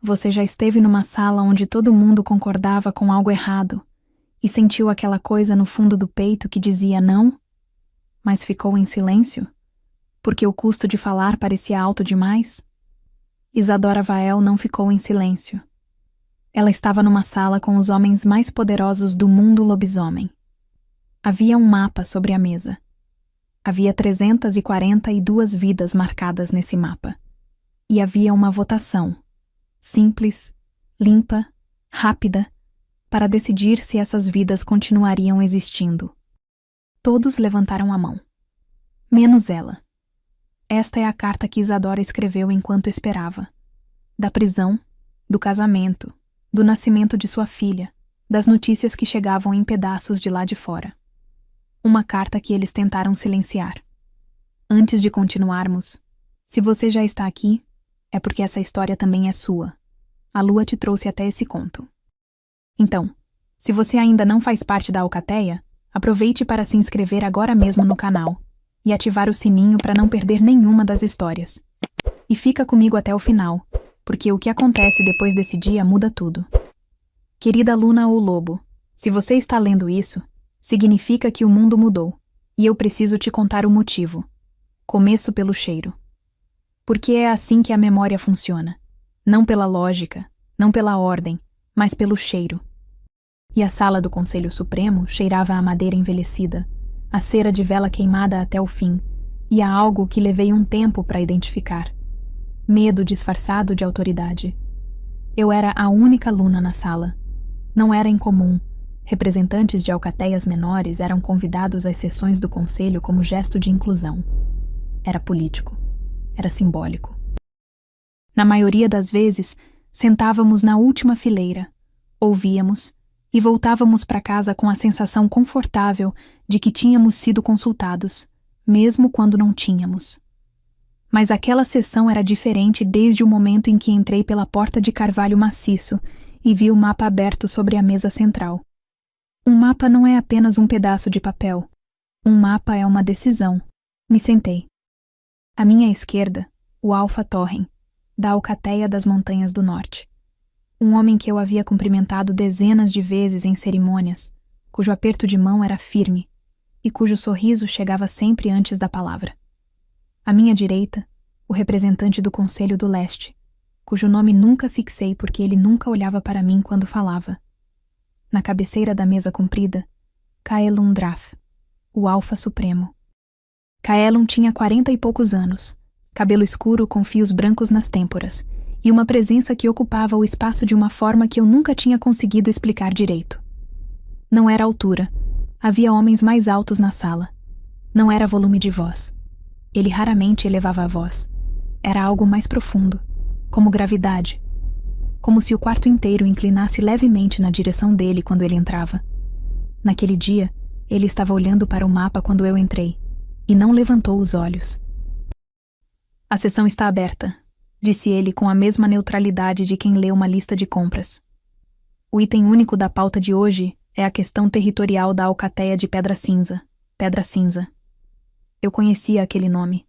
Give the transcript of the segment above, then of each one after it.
Você já esteve numa sala onde todo mundo concordava com algo errado e sentiu aquela coisa no fundo do peito que dizia não, mas ficou em silêncio, porque o custo de falar parecia alto demais? Isadora Vael não ficou em silêncio. Ela estava numa sala com os homens mais poderosos do mundo lobisomem. Havia um mapa sobre a mesa. Havia 342 vidas marcadas nesse mapa. E havia uma votação, simples, limpa, rápida, para decidir se essas vidas continuariam existindo. Todos levantaram a mão. Menos ela. Esta é a carta que Isadora escreveu enquanto esperava. Da prisão, do casamento, do nascimento de sua filha, das notícias que chegavam em pedaços de lá de fora. Uma carta que eles tentaram silenciar. Antes de continuarmos, se você já está aqui, é porque essa história também é sua. A lua te trouxe até esse conto. Então, se você ainda não faz parte da Alcateia, aproveite para se inscrever agora mesmo no canal e ativar o sininho para não perder nenhuma das histórias. E fica comigo até o final, porque o que acontece depois desse dia muda tudo. Querida Luna ou Lobo, se você está lendo isso, significa que o mundo mudou, e eu preciso te contar o motivo. Começo pelo cheiro. Porque é assim que a memória funciona. Não pela lógica, não pela ordem, mas pelo cheiro. E a sala do Conselho Supremo cheirava a madeira envelhecida, a cera de vela queimada até o fim, e a algo que levei um tempo para identificar. Medo disfarçado de autoridade. Eu era a única Luna na sala. Não era incomum. Representantes de alcateias menores eram convidados às sessões do conselho como gesto de inclusão. Era político. Era simbólico. Na maioria das vezes, sentávamos na última fileira, ouvíamos e voltávamos para casa com a sensação confortável de que tínhamos sido consultados, mesmo quando não tínhamos. Mas aquela sessão era diferente desde o momento em que entrei pela porta de carvalho maciço e vi o mapa aberto sobre a mesa central. Um mapa não é apenas um pedaço de papel. Um mapa é uma decisão. Me sentei. À minha esquerda, o Alfa Torren, da Alcateia das Montanhas do Norte. Um homem que eu havia cumprimentado dezenas de vezes em cerimônias, cujo aperto de mão era firme e cujo sorriso chegava sempre antes da palavra. À minha direita, o representante do Conselho do Leste, cujo nome nunca fixei porque ele nunca olhava para mim quando falava. Na cabeceira da mesa comprida, Kaelum Draf, o Alfa Supremo. Kaelum tinha 40 e poucos anos, cabelo escuro com fios brancos nas têmporas, e uma presença que ocupava o espaço de uma forma que eu nunca tinha conseguido explicar direito. Não era altura. Havia homens mais altos na sala. Não era volume de voz. Ele raramente elevava a voz. Era algo mais profundo, como gravidade. Como se o quarto inteiro inclinasse levemente na direção dele quando ele entrava. Naquele dia, ele estava olhando para o mapa quando eu entrei, e não levantou os olhos. A sessão está aberta, disse ele com a mesma neutralidade de quem lê uma lista de compras. O item único da pauta de hoje é a questão territorial da Alcateia de Pedra Cinza. Pedra Cinza. Eu conhecia aquele nome.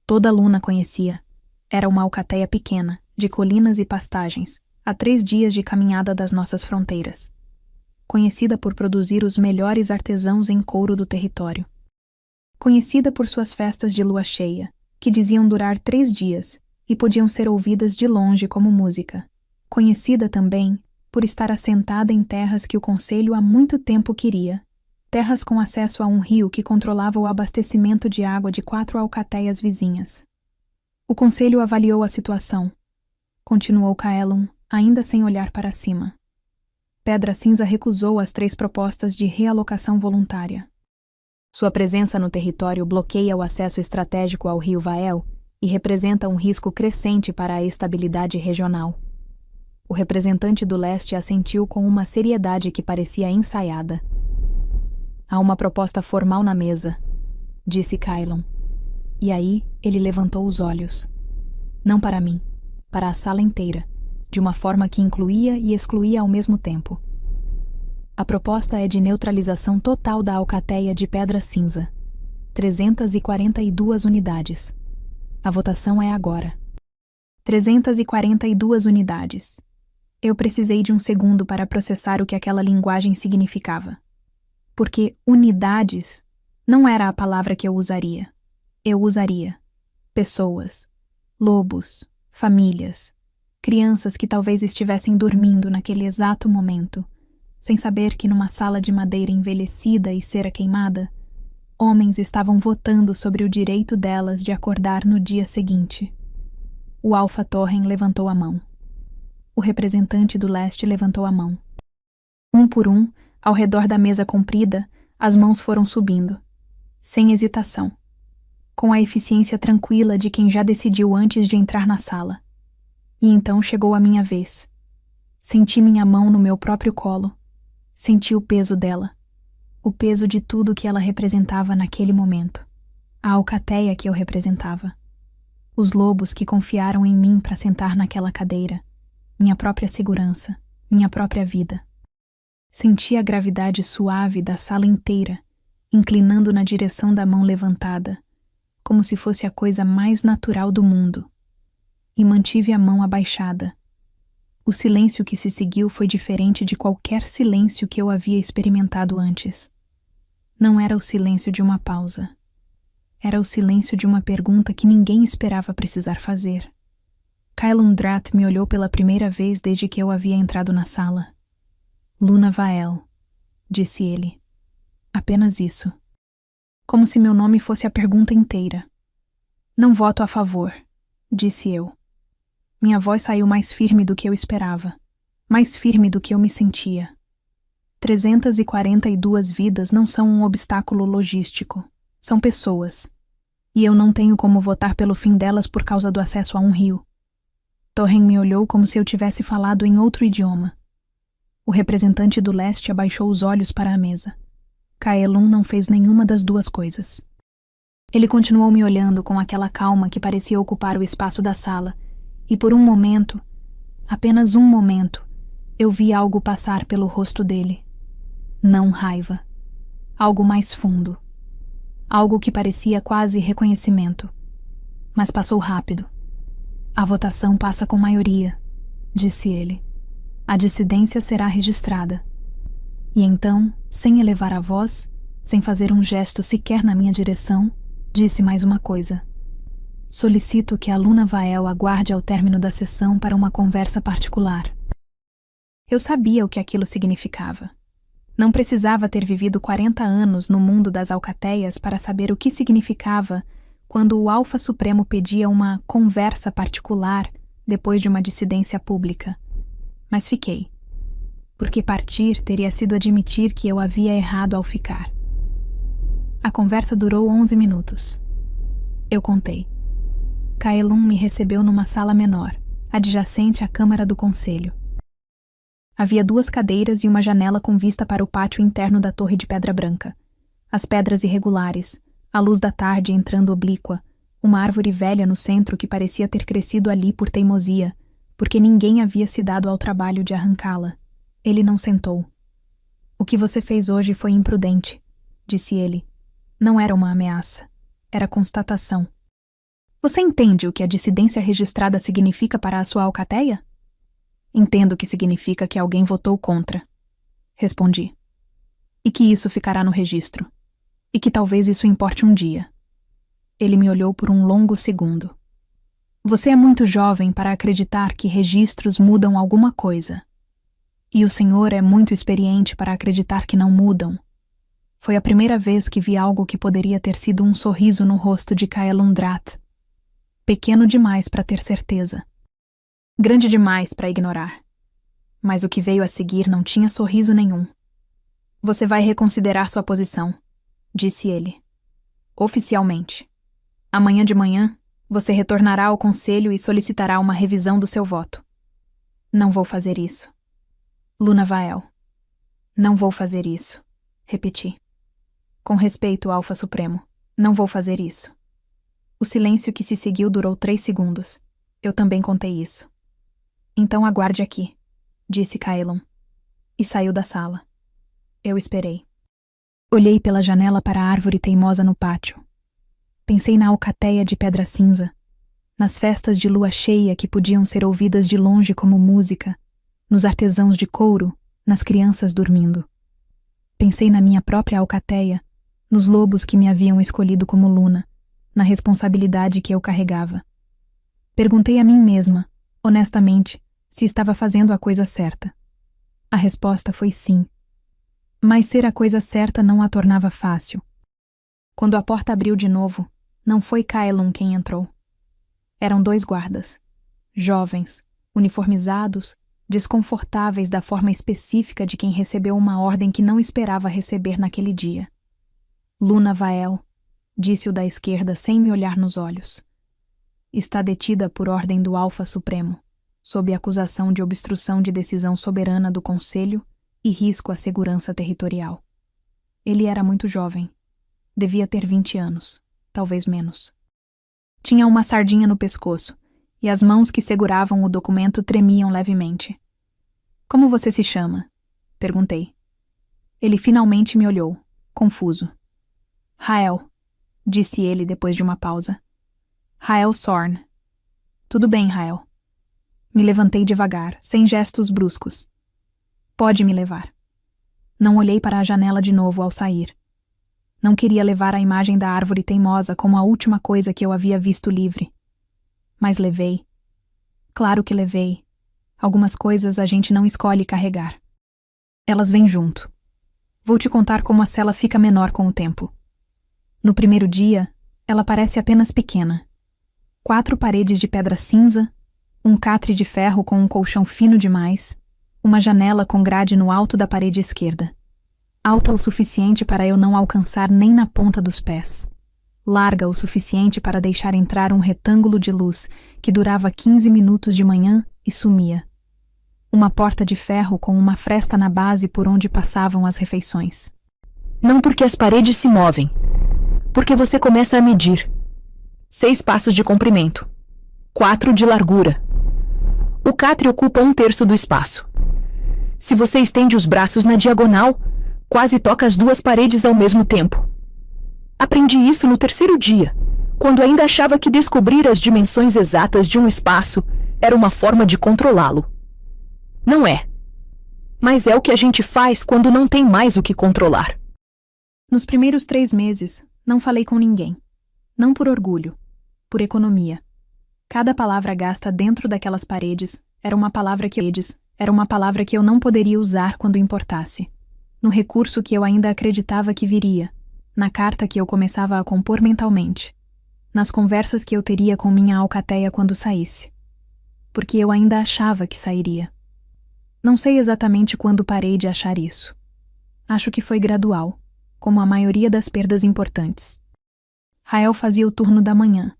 Toda Luna conhecia. Era uma alcateia pequena, de colinas e pastagens, a 3 dias de caminhada das nossas fronteiras. Conhecida por produzir os melhores artesãos em couro do território. Conhecida por suas festas de lua cheia, que diziam durar 3 dias e podiam ser ouvidas de longe como música. Conhecida também por estar assentada em terras que o Conselho há muito tempo queria, terras com acesso a um rio que controlava o abastecimento de água de 4 alcateias vizinhas. O Conselho avaliou a situação. Continuou Kaelum, ainda sem olhar para cima. Pedra Cinza recusou as 3 propostas de realocação voluntária. Sua presença no território bloqueia o acesso estratégico ao rio Vael e representa um risco crescente para a estabilidade regional. O representante do leste assentiu com uma seriedade que parecia ensaiada. Há uma proposta formal na mesa, disse Kaelum. E aí ele levantou os olhos. Não para mim, para a sala inteira, de uma forma que incluía e excluía ao mesmo tempo. A proposta é de neutralização total da Alcateia de Pedra Cinza. 342 unidades. A votação é agora. 342 unidades. Eu precisei de um segundo para processar o que aquela linguagem significava. Porque unidades não era a palavra que eu usaria. Eu usaria pessoas, lobos, famílias, crianças que talvez estivessem dormindo naquele exato momento, sem saber que numa sala de madeira envelhecida e cera queimada, homens estavam votando sobre o direito delas de acordar no dia seguinte. O Alpha Torren levantou a mão. O representante do leste levantou a mão. Um por um, ao redor da mesa comprida, as mãos foram subindo, sem hesitação, com a eficiência tranquila de quem já decidiu antes de entrar na sala. E então chegou a minha vez. Senti minha mão no meu próprio colo. Senti o peso dela. O peso de tudo que ela representava naquele momento. A alcateia que eu representava. Os lobos que confiaram em mim para sentar naquela cadeira. Minha própria segurança. Minha própria vida. Senti a gravidade suave da sala inteira, inclinando na direção da mão levantada, como se fosse a coisa mais natural do mundo. E mantive a mão abaixada. O silêncio que se seguiu foi diferente de qualquer silêncio que eu havia experimentado antes. Não era o silêncio de uma pausa. Era o silêncio de uma pergunta que ninguém esperava precisar fazer. Kaelum Drat me olhou pela primeira vez desde que eu havia entrado na sala. Luna Vael, disse ele. Apenas isso. Como se meu nome fosse a pergunta inteira. Não voto a favor, disse eu. Minha voz saiu mais firme do que eu esperava, mais firme do que eu me sentia. 342 vidas não são um obstáculo logístico, são pessoas. E eu não tenho como votar pelo fim delas por causa do acesso a um rio. Torren me olhou como se eu tivesse falado em outro idioma. O representante do leste abaixou os olhos para a mesa. Kaelum não fez nenhuma das duas coisas. Ele continuou me olhando com aquela calma que parecia ocupar o espaço da sala, e por um momento, apenas um momento, eu vi algo passar pelo rosto dele. Não raiva. Algo mais fundo. Algo que parecia quase reconhecimento. Mas passou rápido. A votação passa com maioria, disse ele. A dissidência será registrada. E então, sem elevar a voz, sem fazer um gesto sequer na minha direção, disse mais uma coisa. Solicito que a Luna Vael aguarde ao término da sessão para uma conversa particular. Eu sabia o que aquilo significava. Não precisava ter vivido 40 anos no mundo das alcateias para saber o que significava quando o Alfa Supremo pedia uma conversa particular depois de uma dissidência pública. Mas fiquei. Porque partir teria sido admitir que eu havia errado ao ficar. A conversa durou 11 minutos. Eu contei. Kaelum me recebeu numa sala menor, adjacente à Câmara do Conselho. Havia 2 cadeiras e uma janela com vista para o pátio interno da Torre de Pedra Branca. As pedras irregulares, a luz da tarde entrando oblíqua, uma árvore velha no centro que parecia ter crescido ali por teimosia, porque ninguém havia se dado ao trabalho de arrancá-la. Ele não sentou. O que você fez hoje foi imprudente, disse ele. Não era uma ameaça. Era constatação. Você entende o que a dissidência registrada significa para a sua alcateia? Entendo que significa que alguém votou contra. Respondi. E que isso ficará no registro. E que talvez isso importe um dia. Ele me olhou por um longo segundo. Você é muito jovem para acreditar que registros mudam alguma coisa. E o senhor é muito experiente para acreditar que não mudam. Foi a primeira vez que vi algo que poderia ter sido um sorriso no rosto de Kaelum Drat. Pequeno demais para ter certeza. Grande demais para ignorar. Mas o que veio a seguir não tinha sorriso nenhum. Você vai reconsiderar sua posição, disse ele. Oficialmente. Amanhã de manhã, você retornará ao conselho e solicitará uma revisão do seu voto. Não vou fazer isso. Luna Vael. Não vou fazer isso, repeti. Com respeito, Alfa Supremo, não vou fazer isso. O silêncio que se seguiu durou 3 segundos. Eu também contei isso. Então aguarde aqui, disse Kaelum. E saiu da sala. Eu esperei. Olhei pela janela para a árvore teimosa no pátio. Pensei na alcateia de pedra cinza, nas festas de lua cheia que podiam ser ouvidas de longe como música, nos artesãos de couro, nas crianças dormindo. Pensei na minha própria alcateia, nos lobos que me haviam escolhido como Luna, na responsabilidade que eu carregava. Perguntei a mim mesma, honestamente, se estava fazendo a coisa certa. A resposta foi sim. Mas ser a coisa certa não a tornava fácil. Quando a porta abriu de novo, não foi Kaelum quem entrou. Eram 2 guardas, jovens, uniformizados, desconfortáveis da forma específica de quem recebeu uma ordem que não esperava receber naquele dia. Luna Vael, disse o da esquerda sem me olhar nos olhos. Está detida por ordem do Alfa Supremo, sob acusação de obstrução de decisão soberana do Conselho e risco à segurança territorial. Ele era muito jovem. Devia ter 20 anos, talvez menos. Tinha uma sardinha no pescoço, e as mãos que seguravam o documento tremiam levemente. Como você se chama? Perguntei. Ele finalmente me olhou, confuso. Rael, disse ele depois de uma pausa. Rael Sorn. Tudo bem, Rael. Me levantei devagar, sem gestos bruscos. Pode me levar. Não olhei para a janela de novo ao sair. Não queria levar a imagem da árvore teimosa como a última coisa que eu havia visto livre. Mas levei. Claro que levei. Algumas coisas a gente não escolhe carregar. Elas vêm junto. Vou te contar como a cela fica menor com o tempo. No primeiro dia, ela parece apenas pequena. 4 paredes de pedra cinza, um catre de ferro com um colchão fino demais, uma janela com grade no alto da parede esquerda. Alta o suficiente para eu não alcançar nem na ponta dos pés. Larga o suficiente para deixar entrar um retângulo de luz que durava 15 minutos de manhã e sumia. Uma porta de ferro com uma fresta na base por onde passavam as refeições. Não porque as paredes se movem, porque você começa a medir. 6 passos de comprimento, 4 de largura. O catre ocupa 1/3 do espaço. Se você estende os braços na diagonal, quase toca as 2 paredes ao mesmo tempo. Aprendi isso no 3º dia, quando ainda achava que descobrir as dimensões exatas de um espaço era uma forma de controlá-lo. Não é. Mas é o que a gente faz quando não tem mais o que controlar. Nos primeiros 3 meses, não falei com ninguém. Não por orgulho, por economia. Cada palavra gasta dentro daquelas paredes era uma palavra que eu não poderia usar quando importasse. No recurso que eu ainda acreditava que viria, na carta que eu começava a compor mentalmente, nas conversas que eu teria com minha alcateia quando saísse. Porque eu ainda achava que sairia. Não sei exatamente quando parei de achar isso. Acho que foi gradual, como a maioria das perdas importantes. Rael fazia o turno da manhã.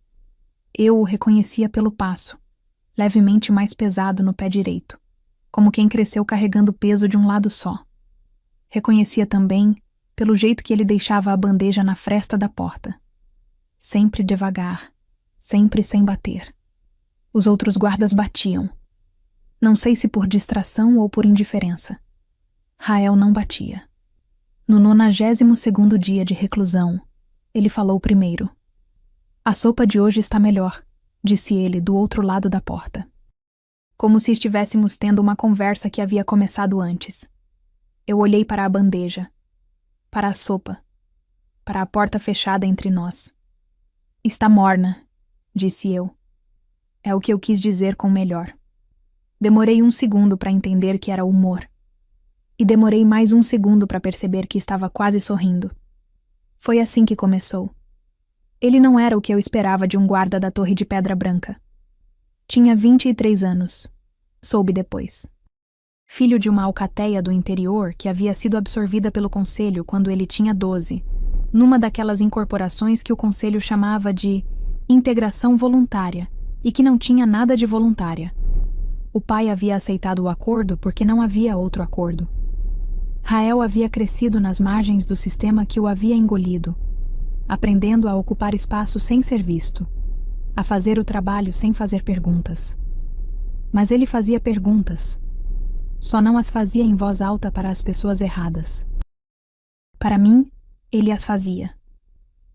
Eu o reconhecia pelo passo, levemente mais pesado no pé direito, como quem cresceu carregando o peso de um lado só. Reconhecia também pelo jeito que ele deixava a bandeja na fresta da porta. Sempre devagar, sempre sem bater. Os outros guardas batiam. Não sei se por distração ou por indiferença. Rael não batia. No 92º dia de reclusão, ele falou primeiro. A sopa de hoje está melhor, disse ele do outro lado da porta. Como se estivéssemos tendo uma conversa que havia começado antes. Eu olhei para a bandeja, para a sopa, para a porta fechada entre nós. Está morna, disse eu. É o que eu quis dizer com melhor. Demorei 1 segundo para entender que era humor. E demorei mais 1 segundo para perceber que estava quase sorrindo. Foi assim que começou. Ele não era o que eu esperava de um guarda da Torre de Pedra Branca. Tinha 23 anos. Soube depois. Filho de uma alcateia do interior que havia sido absorvida pelo Conselho quando ele tinha 12, numa daquelas incorporações que o Conselho chamava de integração voluntária e que não tinha nada de voluntária. O pai havia aceitado o acordo porque não havia outro acordo. Rael havia crescido nas margens do sistema que o havia engolido, aprendendo a ocupar espaço sem ser visto, a fazer o trabalho sem fazer perguntas. Mas ele fazia perguntas. Só não as fazia em voz alta para as pessoas erradas. Para mim, ele as fazia.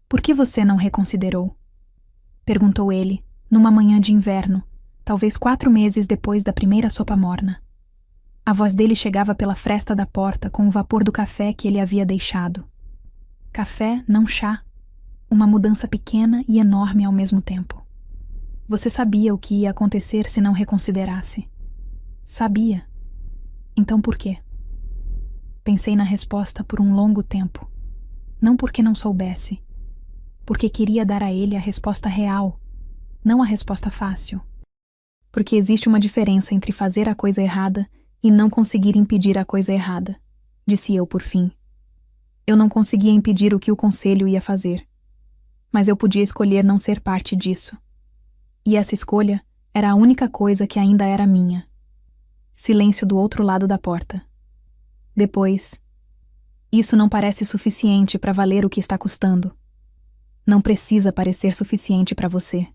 Por que você não reconsiderou? Perguntou ele, numa manhã de inverno, talvez 4 meses depois da primeira sopa morna. A voz dele chegava pela fresta da porta com o vapor do café que ele havia deixado. Café, não chá. Uma mudança pequena e enorme ao mesmo tempo. Você sabia o que ia acontecer se não reconsiderasse. Sabia. Então por quê? Pensei na resposta por um longo tempo. Não porque não soubesse. Porque queria dar a ele a resposta real, não a resposta fácil. Porque existe uma diferença entre fazer a coisa errada e não conseguir impedir a coisa errada, disse eu por fim. Eu não conseguia impedir o que o conselho ia fazer. Mas eu podia escolher não ser parte disso. E essa escolha era a única coisa que ainda era minha. Silêncio do outro lado da porta. Depois, isso não parece suficiente para valer o que está custando. Não precisa parecer suficiente para você.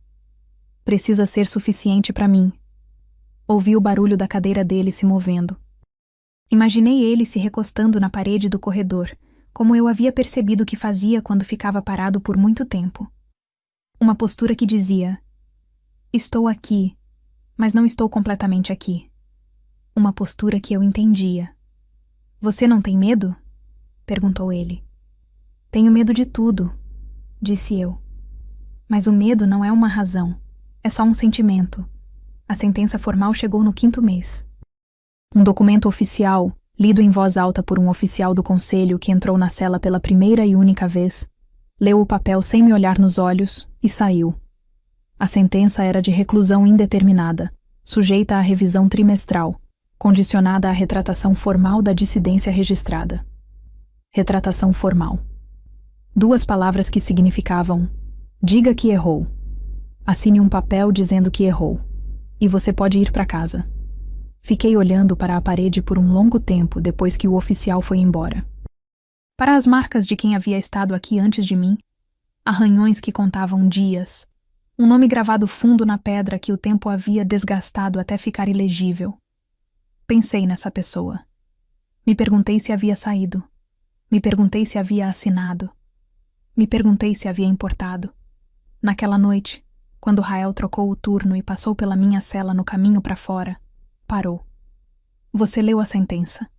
Precisa ser suficiente para mim. Ouvi o barulho da cadeira dele se movendo. Imaginei ele se recostando na parede do corredor, como eu havia percebido que fazia quando ficava parado por muito tempo. Uma postura que dizia: estou aqui, mas não estou completamente aqui. Uma postura que eu entendia. Você não tem medo? Perguntou ele. Tenho medo de tudo, disse eu. Mas o medo não é uma razão, é só um sentimento. A sentença formal chegou no 5º mês. Um documento oficial, lido em voz alta por um oficial do conselho que entrou na cela pela primeira e única vez, leu o papel sem me olhar nos olhos e saiu. A sentença era de reclusão indeterminada, sujeita à revisão trimestral, condicionada à retratação formal da dissidência registrada. Retratação formal. 2 palavras que significavam: diga que errou. Assine um papel dizendo que errou. E você pode ir para casa. Fiquei olhando para a parede por um longo tempo depois que o oficial foi embora. Para as marcas de quem havia estado aqui antes de mim, arranhões que contavam dias, um nome gravado fundo na pedra que o tempo havia desgastado até ficar ilegível. Pensei nessa pessoa. Me perguntei se havia saído. Me perguntei se havia assinado. Me perguntei se havia importado. Naquela noite, quando Rael trocou o turno e passou pela minha cela no caminho para fora, parou. Você leu a sentença,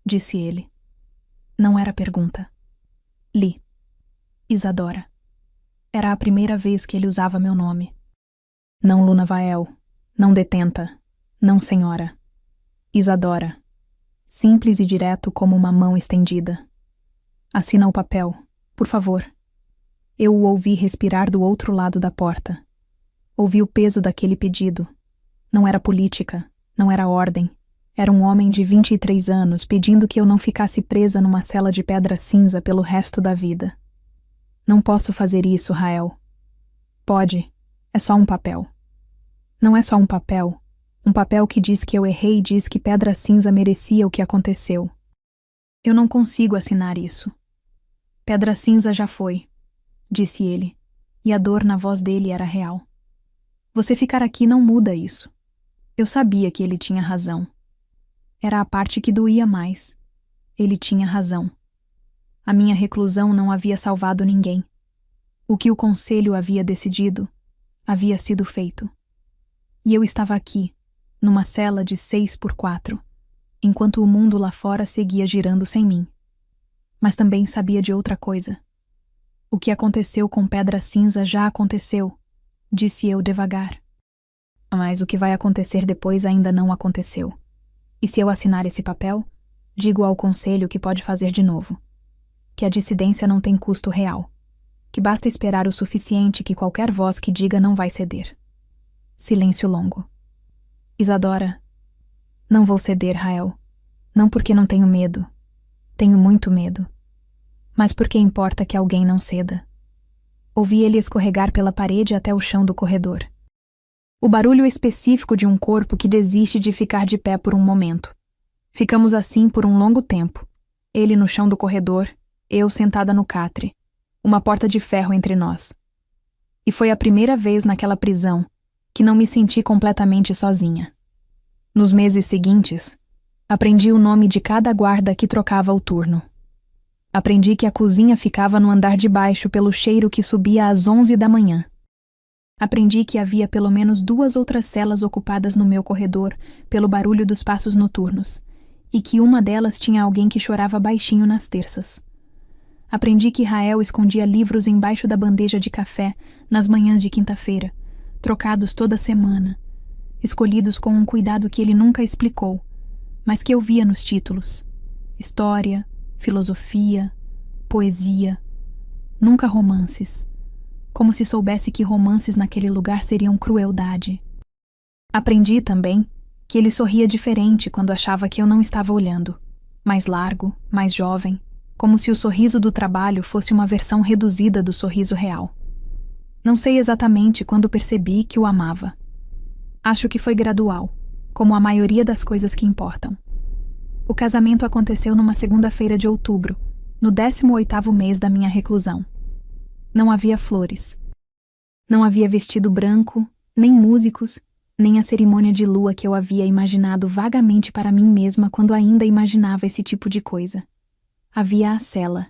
disse ele. Não era pergunta. Li. Isadora. Era a primeira vez que ele usava meu nome. Não Luna Vael, não detenta, não senhora. Isadora. Simples e direto como uma mão estendida. Assina o papel, por favor. Eu o ouvi respirar do outro lado da porta. Ouvi o peso daquele pedido. Não era política, não era ordem. Era um homem de 23 anos pedindo que eu não ficasse presa numa cela de pedra cinza pelo resto da vida. Não posso fazer isso, Rael. Pode. É só um papel. Não é só um papel. Um papel que diz que eu errei e diz que Pedra Cinza merecia o que aconteceu. Eu não consigo assinar isso. Pedra Cinza já foi, disse ele, e a dor na voz dele era real. Você ficar aqui não muda isso. Eu sabia que ele tinha razão. Era a parte que doía mais. Ele tinha razão. A minha reclusão não havia salvado ninguém. O que o conselho havia decidido havia sido feito. E eu estava aqui, numa cela de 6x4, enquanto o mundo lá fora seguia girando sem mim. Mas também sabia de outra coisa. O que aconteceu com Pedra Cinza já aconteceu, disse eu devagar. Mas o que vai acontecer depois ainda não aconteceu. E se eu assinar esse papel, digo ao conselho que pode fazer de novo. Que a dissidência não tem custo real. Que basta esperar o suficiente que qualquer voz que diga não vai ceder. Silêncio longo. Isadora, não vou ceder, Rael. Não porque não tenho medo. Tenho muito medo. Mas porque importa que alguém não ceda. Ouvi ele escorregar pela parede até o chão do corredor. O barulho específico de um corpo que desiste de ficar de pé por um momento. Ficamos assim por um longo tempo. Ele no chão do corredor, eu sentada no catre. Uma porta de ferro entre nós. E foi a primeira vez naquela prisão que não me senti completamente sozinha. Nos meses seguintes, aprendi o nome de cada guarda que trocava o turno. Aprendi que a cozinha ficava no andar de baixo pelo cheiro que subia às 11 da manhã. Aprendi que havia pelo menos 2 outras celas ocupadas no meu corredor pelo barulho dos passos noturnos, e que uma delas tinha alguém que chorava baixinho nas terças. Aprendi que Rael escondia livros embaixo da bandeja de café nas manhãs de quinta-feira, trocados toda semana, escolhidos com um cuidado que ele nunca explicou, mas que eu via nos títulos: história, filosofia, poesia, nunca romances, como se soubesse que romances naquele lugar seriam crueldade. Aprendi também que ele sorria diferente quando achava que eu não estava olhando, mais largo, mais jovem, como se o sorriso do trabalho fosse uma versão reduzida do sorriso real. Não sei exatamente quando percebi que o amava. Acho que foi gradual, como a maioria das coisas que importam. O casamento aconteceu numa segunda-feira de outubro, no 18º mês da minha reclusão. Não havia flores. Não havia vestido branco, nem músicos, nem a cerimônia de lua que eu havia imaginado vagamente para mim mesma quando ainda imaginava esse tipo de coisa. Havia a cela.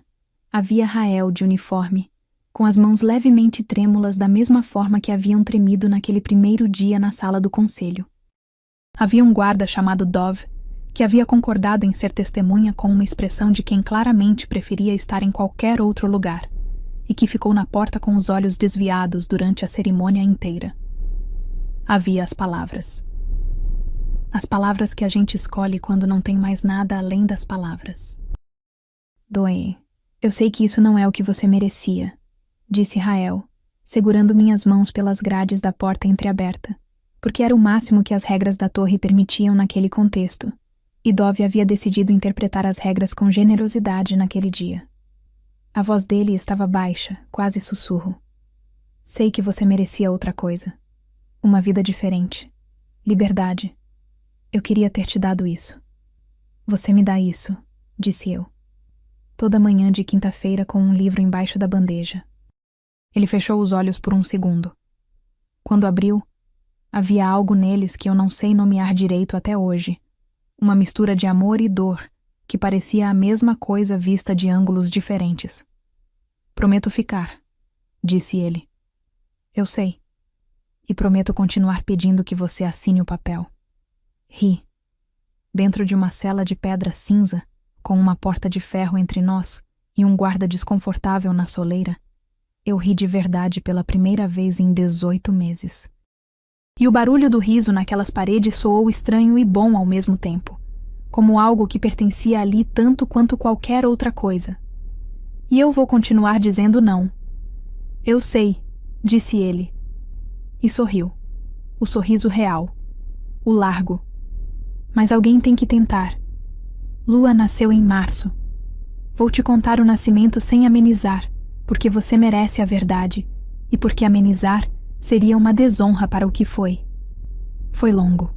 Havia Rael de uniforme, com as mãos levemente trêmulas da mesma forma que haviam tremido naquele primeiro dia na sala do conselho. Havia um guarda chamado Dove, que havia concordado em ser testemunha com uma expressão de quem claramente preferia estar em qualquer outro lugar, e que ficou na porta com os olhos desviados durante a cerimônia inteira. Havia as palavras. As palavras que a gente escolhe quando não tem mais nada além das palavras. Doe, eu sei que isso não é o que você merecia, disse Rael, segurando minhas mãos pelas grades da porta entreaberta, porque era o máximo que as regras da torre permitiam naquele contexto, e Dove havia decidido interpretar as regras com generosidade naquele dia. A voz dele estava baixa, quase sussurro. Sei que você merecia outra coisa. Uma vida diferente. Liberdade. Eu queria ter te dado isso. Você me dá isso, disse eu. Toda manhã de quinta-feira com um livro embaixo da bandeja. Ele fechou os olhos por um segundo. Quando abriu, havia algo neles que eu não sei nomear direito até hoje. Uma mistura de amor e dor, que parecia a mesma coisa vista de ângulos diferentes. Prometo ficar, disse ele. Eu sei. E prometo continuar pedindo que você assine o papel. Ri. Dentro de uma cela de pedra cinza, com uma porta de ferro entre nós e um guarda desconfortável na soleira, eu ri de verdade pela primeira vez em 18 meses. E o barulho do riso naquelas paredes soou estranho e bom ao mesmo tempo, como algo que pertencia ali tanto quanto qualquer outra coisa. E eu vou continuar dizendo não. Eu sei, disse ele. E sorriu. O sorriso real. O largo. Mas alguém tem que tentar. Lua nasceu em março. Vou te contar o nascimento sem amenizar, porque você merece a verdade, e porque amenizar seria uma desonra para o que foi. Foi longo.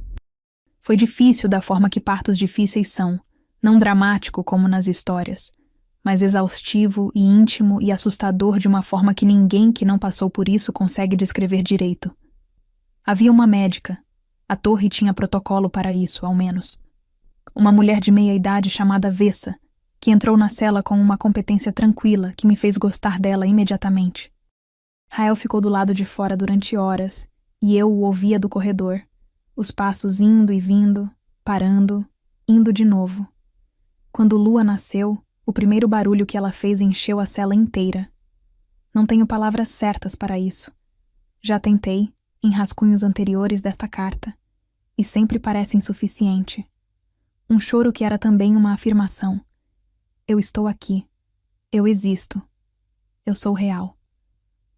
Foi difícil da forma que partos difíceis são, não dramático como nas histórias, mas exaustivo e íntimo e assustador de uma forma que ninguém que não passou por isso consegue descrever direito. Havia uma médica. A torre tinha protocolo para isso, ao menos. Uma mulher de meia-idade chamada Vessa, que entrou na cela com uma competência tranquila que me fez gostar dela imediatamente. Rael ficou do lado de fora durante horas, e eu o ouvia do corredor, os passos indo e vindo, parando, indo de novo. Quando Lua nasceu, o primeiro barulho que ela fez encheu a cela inteira. Não tenho palavras certas para isso. Já tentei, em rascunhos anteriores desta carta, e sempre parece insuficiente. Um choro que era também uma afirmação. Eu estou aqui. Eu existo. Eu sou real.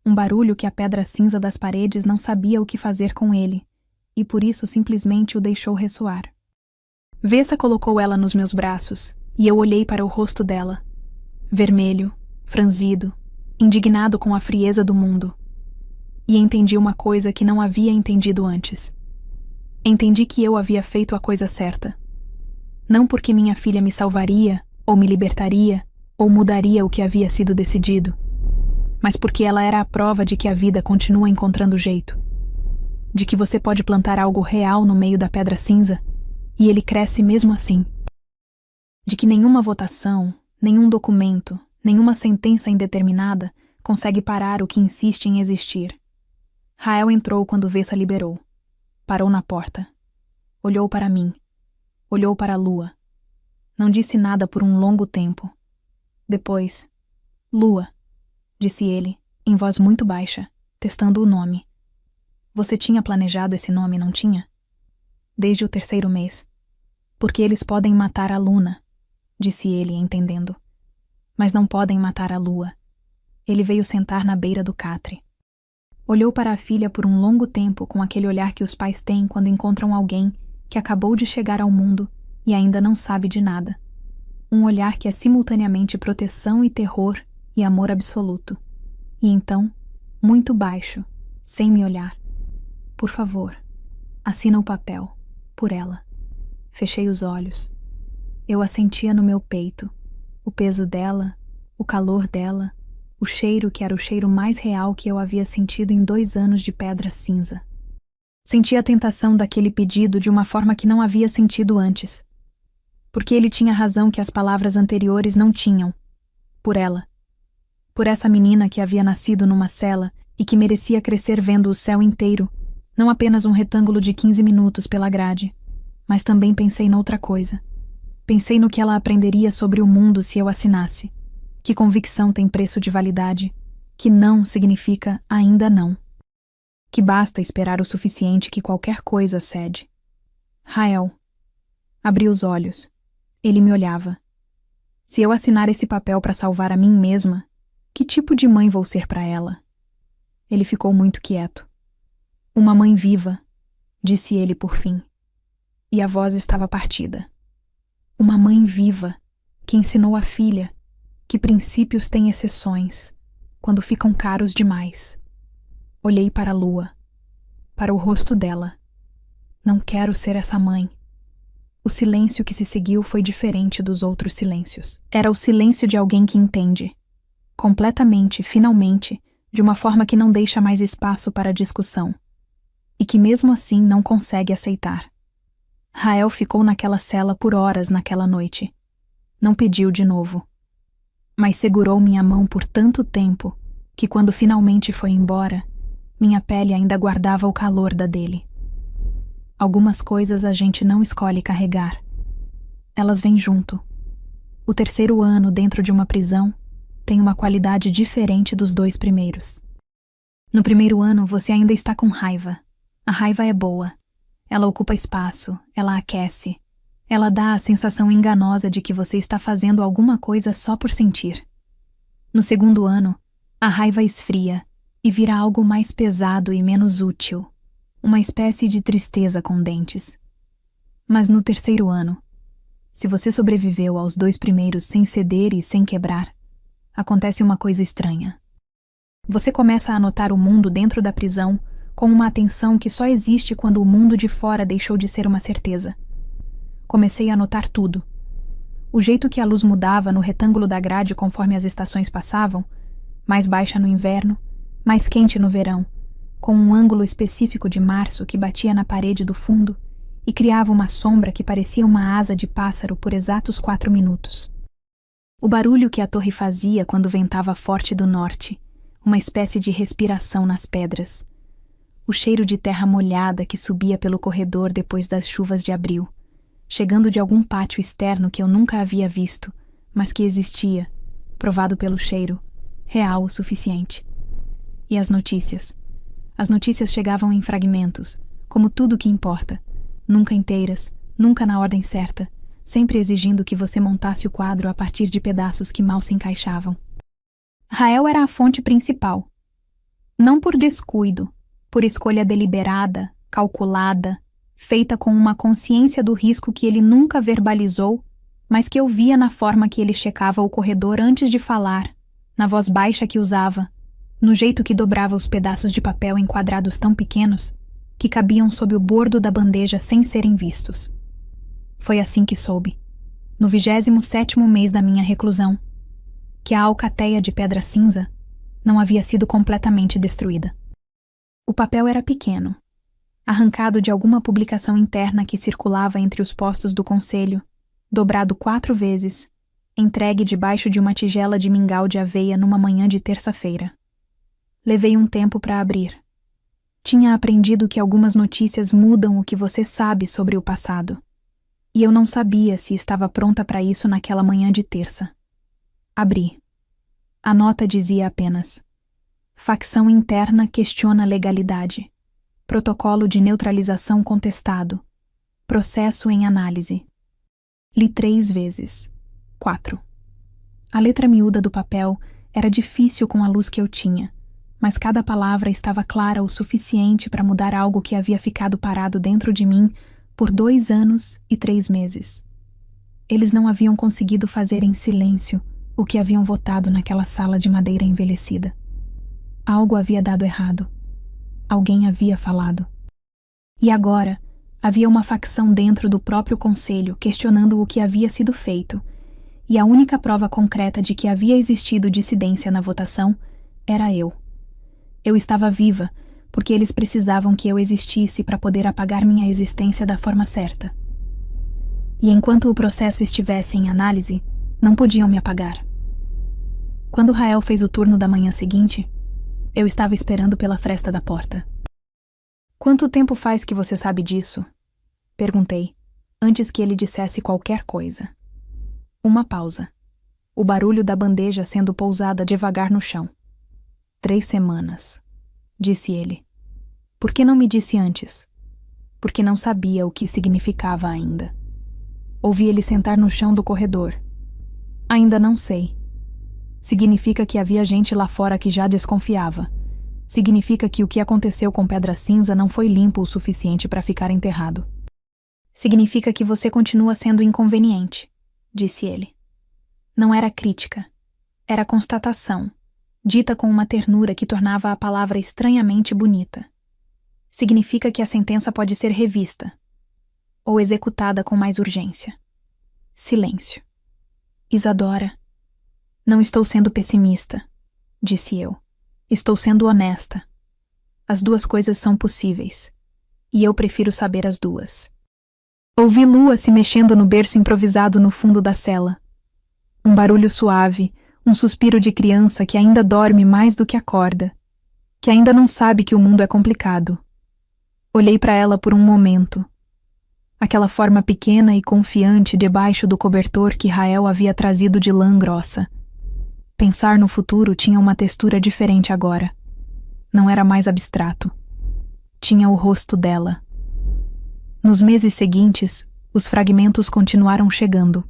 Um barulho que a pedra cinza das paredes não sabia o que fazer com ele, e por isso simplesmente o deixou ressoar. Vessa colocou ela nos meus braços, e eu olhei para o rosto dela. Vermelho, franzido, indignado com a frieza do mundo. E entendi uma coisa que não havia entendido antes. Entendi que eu havia feito a coisa certa. Não porque minha filha me salvaria, ou me libertaria, ou mudaria o que havia sido decidido, mas porque ela era a prova de que a vida continua encontrando jeito. De que você pode plantar algo real no meio da pedra cinza, e ele cresce mesmo assim. De que nenhuma votação, nenhum documento, nenhuma sentença indeterminada consegue parar o que insiste em existir. Rael entrou quando Vessa liberou. Parou na porta. Olhou para mim. Olhou para a lua. Não disse nada por um longo tempo. Depois, Lua, disse ele, em voz muito baixa, testando o nome. Você tinha planejado esse nome, não tinha? Desde o 3º mês. Porque eles podem matar a Luna, disse ele, entendendo. Mas não podem matar a Lua. Ele veio sentar na beira do catre. Olhou para a filha por um longo tempo com aquele olhar que os pais têm quando encontram alguém que acabou de chegar ao mundo e ainda não sabe de nada. Um olhar que é simultaneamente proteção e terror e amor absoluto. E então, muito baixo, sem me olhar. Por favor, assina o papel, por ela. Fechei os olhos. Eu a sentia no meu peito, o peso dela, o calor dela, o cheiro que era o cheiro mais real que eu havia sentido em 2 anos de pedra cinza. Senti a tentação daquele pedido de uma forma que não havia sentido antes. Porque ele tinha razão que as palavras anteriores não tinham. Por ela. Por essa menina que havia nascido numa cela e que merecia crescer vendo o céu inteiro, não apenas um retângulo de 15 minutos pela grade. Mas também pensei noutra coisa. Pensei no que ela aprenderia sobre o mundo se eu assinasse. Que convicção tem preço de validade. Que não significa ainda não. Que basta esperar o suficiente que qualquer coisa cede. Rael. Abri os olhos. Ele me olhava. Se eu assinar esse papel para salvar a mim mesma, que tipo de mãe vou ser para ela? Ele ficou muito quieto. Uma mãe viva, disse ele por fim. E a voz estava partida. Uma mãe viva, que ensinou a filha que princípios têm exceções, quando ficam caros demais. Olhei para a lua, para o rosto dela. Não quero ser essa mãe. O silêncio que se seguiu foi diferente dos outros silêncios. Era o silêncio de alguém que entende. Completamente, finalmente, de uma forma que não deixa mais espaço para discussão. E que mesmo assim não consegue aceitar. Rael ficou naquela cela por horas naquela noite. Não pediu de novo. Mas segurou minha mão por tanto tempo que quando finalmente foi embora, minha pele ainda guardava o calor da dele. Algumas coisas a gente não escolhe carregar. Elas vêm junto. O 3º ano dentro de uma prisão tem uma qualidade diferente dos 2 primeiros. No 1º ano você ainda está com raiva. A raiva é boa. Ela ocupa espaço, ela aquece. Ela dá a sensação enganosa de que você está fazendo alguma coisa só por sentir. No 2º ano, a raiva esfria e vira algo mais pesado e menos útil. Uma espécie de tristeza com dentes. Mas no 3º ano, se você sobreviveu aos 2 primeiros sem ceder e sem quebrar, acontece uma coisa estranha. Você começa a notar o mundo dentro da prisão com uma atenção que só existe quando o mundo de fora deixou de ser uma certeza. Comecei a notar tudo. O jeito que a luz mudava no retângulo da grade conforme as estações passavam, mais baixa no inverno, mais quente no verão, com um ângulo específico de março que batia na parede do fundo e criava uma sombra que parecia uma asa de pássaro por exatos 4 minutos. O barulho que a torre fazia quando ventava forte do norte, uma espécie de respiração nas pedras. O cheiro de terra molhada que subia pelo corredor depois das chuvas de abril, chegando de algum pátio externo que eu nunca havia visto, mas que existia, provado pelo cheiro, real o suficiente. E as notícias. As notícias chegavam em fragmentos, como tudo que importa, nunca inteiras, nunca na ordem certa, sempre exigindo que você montasse o quadro a partir de pedaços que mal se encaixavam. Rael era a fonte principal. Não por descuido, por escolha deliberada, calculada, feita com uma consciência do risco que ele nunca verbalizou, mas que eu via na forma que ele checava o corredor antes de falar, na voz baixa que usava, no jeito que dobrava os pedaços de papel em quadrados tão pequenos que cabiam sob o bordo da bandeja sem serem vistos. Foi assim que soube, no 27º mês da minha reclusão, que a alcateia de pedra cinza não havia sido completamente destruída. O papel era pequeno, arrancado de alguma publicação interna que circulava entre os postos do conselho, dobrado 4 vezes, entregue debaixo de uma tigela de mingau de aveia numa manhã de terça-feira. Levei um tempo para abrir. Tinha aprendido que algumas notícias mudam o que você sabe sobre o passado. E eu não sabia se estava pronta para isso naquela manhã de terça. Abri. A nota dizia apenas: facção interna questiona legalidade. Protocolo de neutralização contestado. Processo em análise. Li 3 vezes. 4. A letra miúda do papel era difícil com a luz que eu tinha, mas cada palavra estava clara o suficiente para mudar algo que havia ficado parado dentro de mim por 2 anos e 3 meses. Eles não haviam conseguido fazer em silêncio o que haviam votado naquela sala de madeira envelhecida. Algo havia dado errado. Alguém havia falado. E agora, havia uma facção dentro do próprio conselho questionando o que havia sido feito, e a única prova concreta de que havia existido dissidência na votação era eu. Eu estava viva, porque eles precisavam que eu existisse para poder apagar minha existência da forma certa. E enquanto o processo estivesse em análise, não podiam me apagar. Quando Rael fez o turno da manhã seguinte, eu estava esperando pela fresta da porta. "Quanto tempo faz que você sabe disso?" Perguntei, antes que ele dissesse qualquer coisa. Uma pausa. O barulho da bandeja sendo pousada devagar no chão. 3 semanas, disse ele. Por que não me disse antes? Porque não sabia o que significava ainda. Ouvi ele sentar no chão do corredor. Ainda não sei. Significa que havia gente lá fora que já desconfiava. Significa que o que aconteceu com Pedra Cinza não foi limpo o suficiente para ficar enterrado. Significa que você continua sendo inconveniente, disse ele. Não era crítica. Era constatação, dita com uma ternura que tornava a palavra estranhamente bonita. Significa que a sentença pode ser revista ou executada com mais urgência. Silêncio. Isadora, não estou sendo pessimista, disse eu. Estou sendo honesta. As 2 coisas são possíveis, e eu prefiro saber as 2. Ouvi Lua se mexendo no berço improvisado no fundo da cela. Um barulho suave, um suspiro de criança que ainda dorme mais do que acorda, que ainda não sabe que o mundo é complicado. Olhei para ela por um momento. Aquela forma pequena e confiante debaixo do cobertor que Rael havia trazido de lã grossa. Pensar no futuro tinha uma textura diferente agora. Não era mais abstrato. Tinha o rosto dela. Nos meses seguintes, os fragmentos continuaram chegando.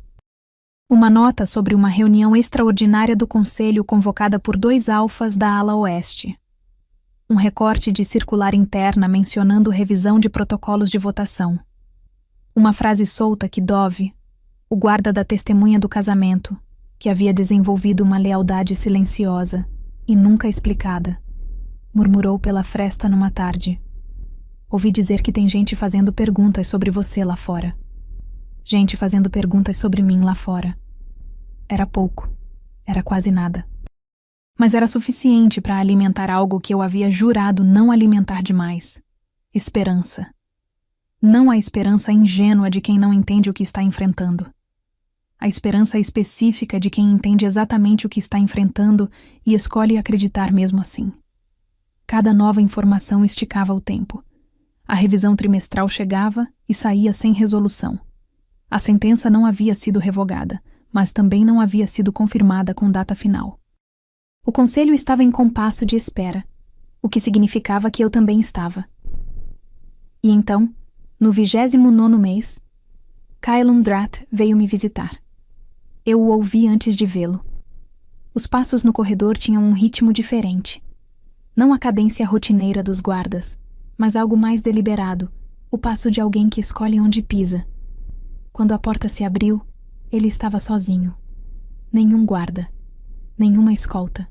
Uma nota sobre uma reunião extraordinária do Conselho convocada por 2 alfas da ala oeste. Um recorte de circular interna mencionando revisão de protocolos de votação. Uma frase solta que Dove, o guarda da testemunha do casamento, que havia desenvolvido uma lealdade silenciosa e nunca explicada, murmurou pela fresta numa tarde. Ouvi dizer que tem gente fazendo perguntas sobre você lá fora. Gente fazendo perguntas sobre mim lá fora. Era pouco. Era quase nada. Mas era suficiente para alimentar algo que eu havia jurado não alimentar demais. Esperança. Não a esperança ingênua de quem não entende o que está enfrentando. A esperança específica de quem entende exatamente o que está enfrentando e escolhe acreditar mesmo assim. Cada nova informação esticava o tempo. A revisão trimestral chegava e saía sem resolução. A sentença não havia sido revogada, mas também não havia sido confirmada com data final. O conselho estava em compasso de espera, o que significava que eu também estava. E então, no 29º mês, Kylum Drat veio me visitar. Eu o ouvi antes de vê-lo. Os passos no corredor tinham um ritmo diferente. Não a cadência rotineira dos guardas, mas algo mais deliberado, o passo de alguém que escolhe onde pisa. Quando a porta se abriu, ele estava sozinho. Nenhum guarda, nenhuma escolta.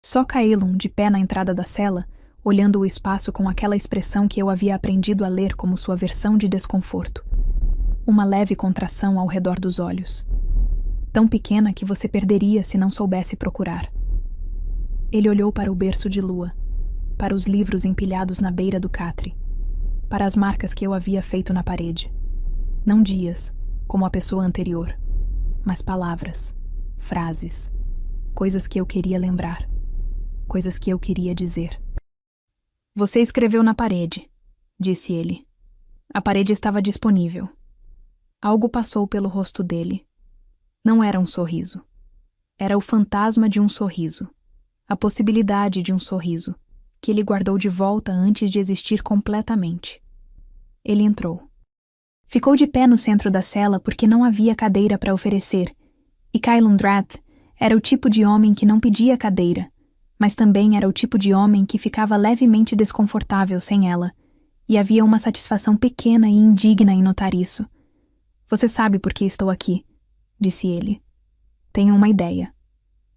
Só Kaelum, de pé na entrada da cela, olhando o espaço com aquela expressão que eu havia aprendido a ler como sua versão de desconforto. Uma leve contração ao redor dos olhos. Tão pequena que você perderia se não soubesse procurar. Ele olhou para o berço de Lua, para os livros empilhados na beira do catre, para as marcas que eu havia feito na parede. Não dias, como a pessoa anterior, mas palavras, frases, coisas que eu queria lembrar, coisas que eu queria dizer. Você escreveu na parede, disse ele. A parede estava disponível. Algo passou pelo rosto dele. Não era um sorriso. Era o fantasma de um sorriso. A possibilidade de um sorriso, que ele guardou de volta antes de existir completamente. Ele entrou. Ficou de pé no centro da cela porque não havia cadeira para oferecer, e Kylun Drath era o tipo de homem que não pedia cadeira, mas também era o tipo de homem que ficava levemente desconfortável sem ela, e havia uma satisfação pequena e indigna em notar isso. Você sabe por que estou aqui, disse ele. Tenho uma ideia.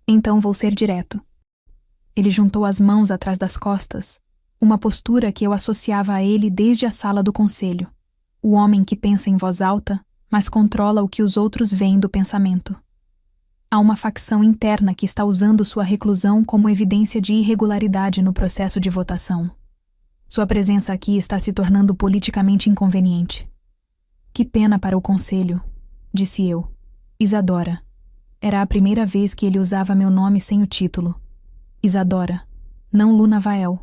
Então vou ser direto. Ele juntou as mãos atrás das costas, uma postura que eu associava a ele desde a sala do conselho. O homem que pensa em voz alta, mas controla o que os outros veem do pensamento. Há uma facção interna que está usando sua reclusão como evidência de irregularidade no processo de votação. Sua presença aqui está se tornando politicamente inconveniente. Que pena para o conselho, disse eu. Isadora. Era a primeira vez que ele usava meu nome sem o título. Isadora, não Luna Vael.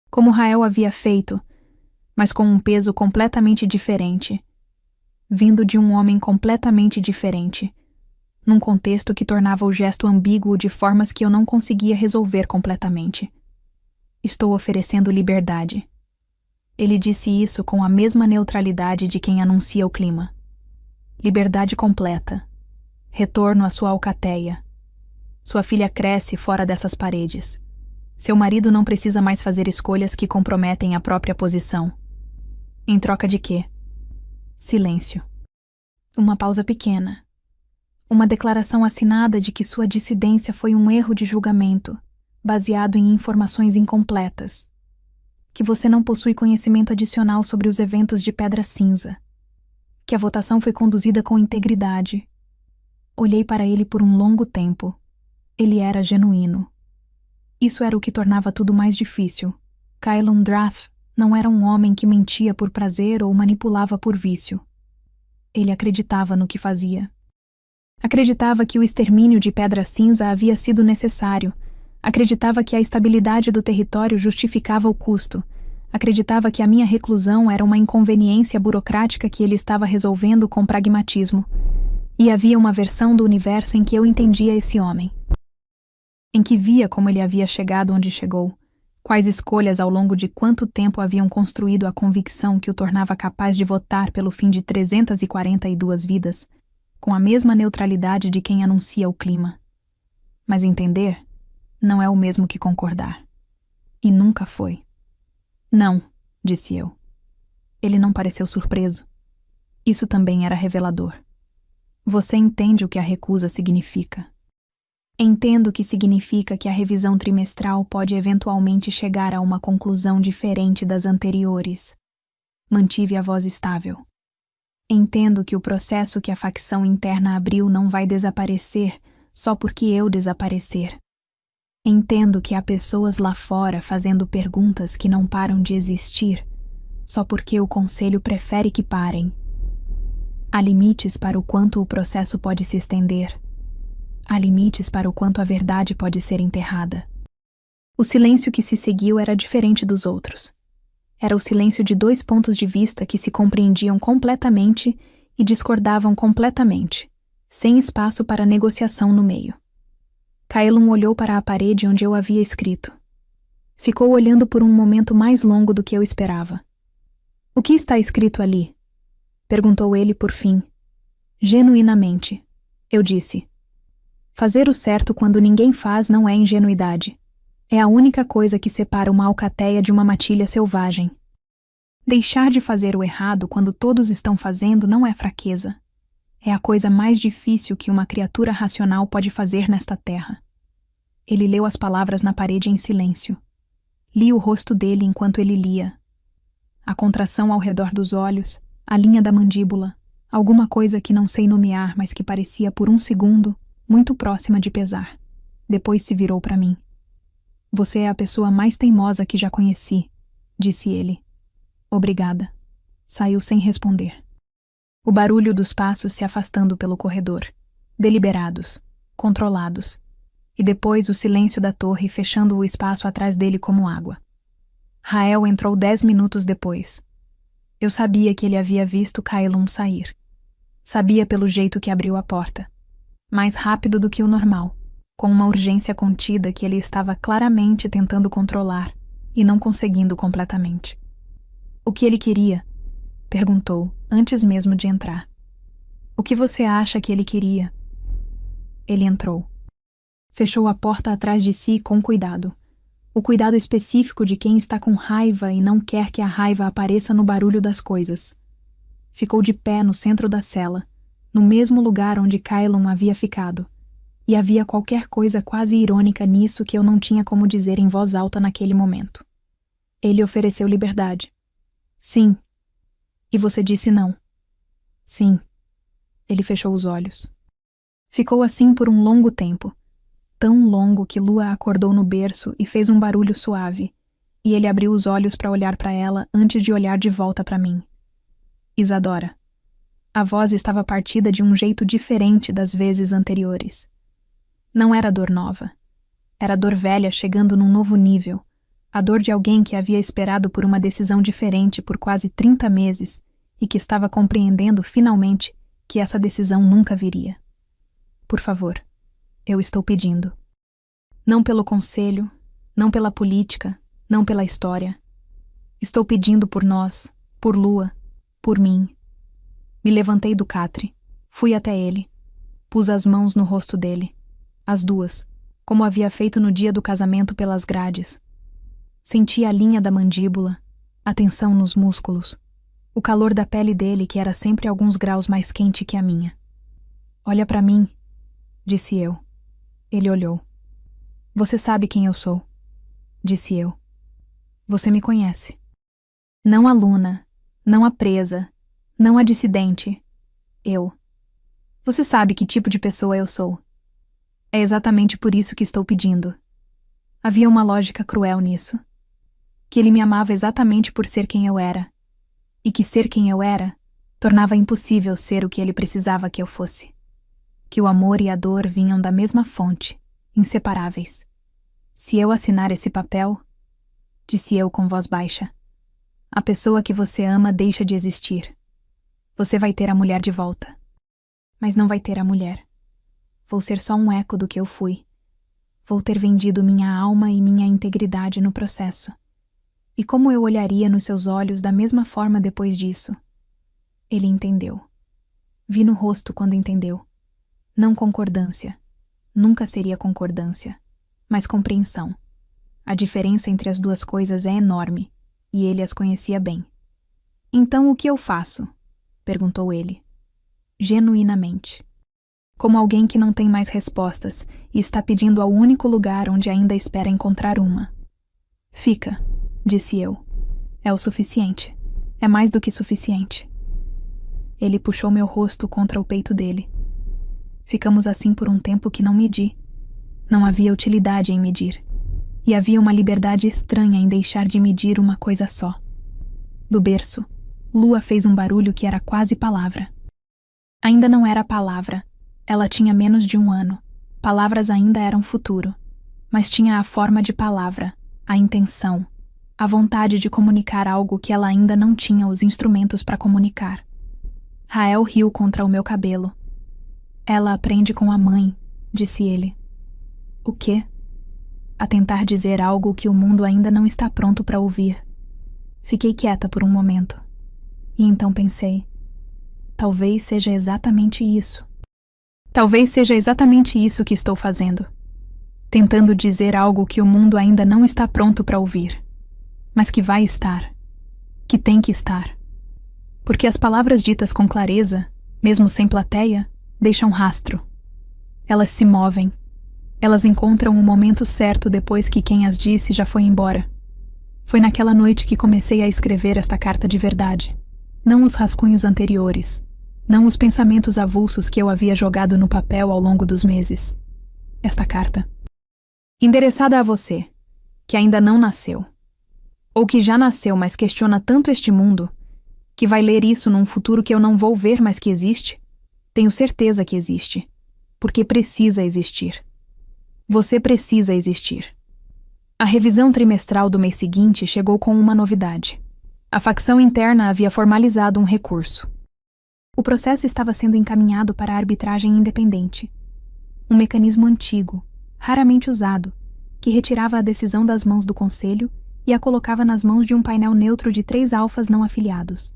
Como Rael havia feito, mas com um peso completamente diferente. Vindo de um homem completamente diferente, num contexto que tornava o gesto ambíguo de formas que eu não conseguia resolver completamente. Estou oferecendo liberdade. Ele disse isso com a mesma neutralidade de quem anuncia o clima. Liberdade completa. Retorno à sua alcateia. Sua filha cresce fora dessas paredes. Seu marido não precisa mais fazer escolhas que comprometem a própria posição. Em troca de quê? Silêncio. Uma pausa pequena. Uma declaração assinada de que sua dissidência foi um erro de julgamento, baseado em informações incompletas. Que você não possui conhecimento adicional sobre os eventos de Pedra Cinza. Que a votação foi conduzida com integridade. Olhei para ele por um longo tempo. Ele era genuíno. Isso era o que tornava tudo mais difícil. Kylun Drath não era um homem que mentia por prazer ou manipulava por vício. Ele acreditava no que fazia. Acreditava que o extermínio de Pedra Cinza havia sido necessário. Acreditava que a estabilidade do território justificava o custo. Acreditava que a minha reclusão era uma inconveniência burocrática que ele estava resolvendo com pragmatismo. E havia uma versão do universo em que eu entendia esse homem. Em que via como ele havia chegado onde chegou, quais escolhas ao longo de quanto tempo haviam construído a convicção que o tornava capaz de votar pelo fim de 342 vidas, com a mesma neutralidade de quem anuncia o clima. Mas entender não é o mesmo que concordar. E nunca foi. Não, disse eu. Ele não pareceu surpreso. Isso também era revelador. Você entende o que a recusa significa. Entendo que significa que a revisão trimestral pode eventualmente chegar a uma conclusão diferente das anteriores. Mantive a voz estável. Entendo que o processo que a facção interna abriu não vai desaparecer só porque eu desaparecer. Entendo que há pessoas lá fora fazendo perguntas que não param de existir só porque o conselho prefere que parem. Há limites para o quanto o processo pode se estender. Há limites para o quanto a verdade pode ser enterrada. O silêncio que se seguiu era diferente dos outros. Era o silêncio de dois pontos de vista que se compreendiam completamente e discordavam completamente, sem espaço para negociação no meio. Kylun olhou para a parede onde eu havia escrito. Ficou olhando por um momento mais longo do que eu esperava. O que está escrito ali? Perguntou ele por fim. Genuinamente, eu disse. Fazer o certo quando ninguém faz não é ingenuidade. É a única coisa que separa uma alcateia de uma matilha selvagem. Deixar de fazer o errado quando todos estão fazendo não é fraqueza. É a coisa mais difícil que uma criatura racional pode fazer nesta terra. Ele leu as palavras na parede em silêncio. Li o rosto dele enquanto ele lia. A contração ao redor dos olhos, a linha da mandíbula, alguma coisa que não sei nomear, mas que parecia por um segundo muito próxima de pesar. Depois se virou para mim. Você é a pessoa mais teimosa que já conheci, disse ele. Obrigada. Saiu sem responder. O barulho dos passos se afastando pelo corredor, deliberados, controlados, e depois o silêncio da torre fechando o espaço atrás dele como água. Rael entrou 10 minutos depois. Eu sabia que ele havia visto Kailum sair. Sabia pelo jeito que abriu a porta. Mais rápido do que o normal, com uma urgência contida que ele estava claramente tentando controlar e não conseguindo completamente. O que ele queria? Perguntou, antes mesmo de entrar. O que você acha que ele queria? Ele entrou. Fechou a porta atrás de si com cuidado. O cuidado específico de quem está com raiva e não quer que a raiva apareça no barulho das coisas. Ficou de pé no centro da cela, no mesmo lugar onde Kailum havia ficado, e havia qualquer coisa quase irônica nisso que eu não tinha como dizer em voz alta naquele momento. Ele ofereceu liberdade. Sim. E você disse não. Sim. Ele fechou os olhos. Ficou assim por um longo tempo, tão longo que Lua acordou no berço e fez um barulho suave, e ele abriu os olhos para olhar para ela antes de olhar de volta para mim. Isadora. A voz estava partida de um jeito diferente das vezes anteriores. Não era dor nova. Era dor velha chegando num novo nível, a dor de alguém que havia esperado por uma decisão diferente por quase 30 meses e que estava compreendendo finalmente que essa decisão nunca viria. Por favor, eu estou pedindo. Não pelo conselho, não pela política, não pela história. Estou pedindo por nós, por Lua, por mim. Me levantei do catre, fui até ele, pus as mãos no rosto dele, as duas, como havia feito no dia do casamento pelas grades. Senti a linha da mandíbula, a tensão nos músculos, o calor da pele dele que era sempre alguns graus mais quente que a minha. Olha para mim, disse eu. Ele olhou. Você sabe quem eu sou, disse eu. Você me conhece. Não a Luna, não a presa, não a dissidente. Eu. Você sabe que tipo de pessoa eu sou. É exatamente por isso que estou pedindo. Havia uma lógica cruel nisso. Que ele me amava exatamente por ser quem eu era. E que ser quem eu era tornava impossível ser o que ele precisava que eu fosse. Que o amor e a dor vinham da mesma fonte, inseparáveis. Se eu assinar esse papel, disse eu com voz baixa, a pessoa que você ama deixa de existir. Você vai ter a mulher de volta. Mas não vai ter a mulher. Vou ser só um eco do que eu fui. Vou ter vendido minha alma e minha integridade no processo. E como eu olharia nos seus olhos da mesma forma depois disso? Ele entendeu. Vi no rosto quando entendeu. Não concordância. Nunca seria concordância. Mas compreensão. A diferença entre as duas coisas é enorme, e ele as conhecia bem. Então o que eu faço? Perguntou ele. Genuinamente. Como alguém que não tem mais respostas e está pedindo ao único lugar onde ainda espera encontrar uma. Fica, disse eu. É o suficiente. É mais do que suficiente. Ele puxou meu rosto contra o peito dele. Ficamos assim por um tempo que não medi. Não havia utilidade em medir. E havia uma liberdade estranha em deixar de medir uma coisa só. Do berço, Lua fez um barulho que era quase palavra. Ainda não era palavra. Ela tinha menos de 1 ano. Palavras ainda eram futuro. Mas tinha a forma de palavra, a intenção, a vontade de comunicar algo que ela ainda não tinha os instrumentos para comunicar. Rael riu contra o meu cabelo. Ela aprende com a mãe, disse ele. O quê? A tentar dizer algo que o mundo ainda não está pronto para ouvir. Fiquei quieta por um momento. E então pensei, talvez seja exatamente isso. Talvez seja exatamente isso que estou fazendo. Tentando dizer algo que o mundo ainda não está pronto para ouvir. Mas que vai estar. Que tem que estar. Porque as palavras ditas com clareza, mesmo sem plateia, deixam rastro. Elas se movem. Elas encontram o momento certo depois que quem as disse já foi embora. Foi naquela noite que comecei a escrever esta carta de verdade. Não os rascunhos anteriores. Não os pensamentos avulsos que eu havia jogado no papel ao longo dos meses. Esta carta. Endereçada a você, que ainda não nasceu. Ou que já nasceu, mas questiona tanto este mundo, que vai ler isso num futuro que eu não vou ver, mas que existe. Tenho certeza que existe. Porque precisa existir. Você precisa existir. A revisão trimestral do mês seguinte chegou com uma novidade. A facção interna havia formalizado um recurso. O processo estava sendo encaminhado para a arbitragem independente. Um mecanismo antigo, raramente usado, que retirava a decisão das mãos do conselho e a colocava nas mãos de um painel neutro de 3 alfas não afiliados.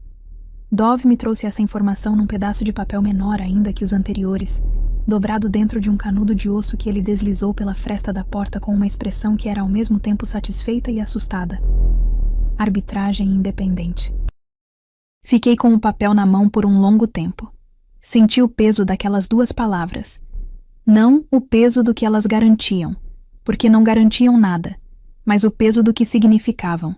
Dove me trouxe essa informação num pedaço de papel menor ainda que os anteriores, dobrado dentro de um canudo de osso que ele deslizou pela fresta da porta com uma expressão que era ao mesmo tempo satisfeita e assustada. Arbitragem independente. Fiquei com o papel na mão por um longo tempo. Senti o peso daquelas 2 palavras. Não o peso do que elas garantiam, porque não garantiam nada, mas o peso do que significavam.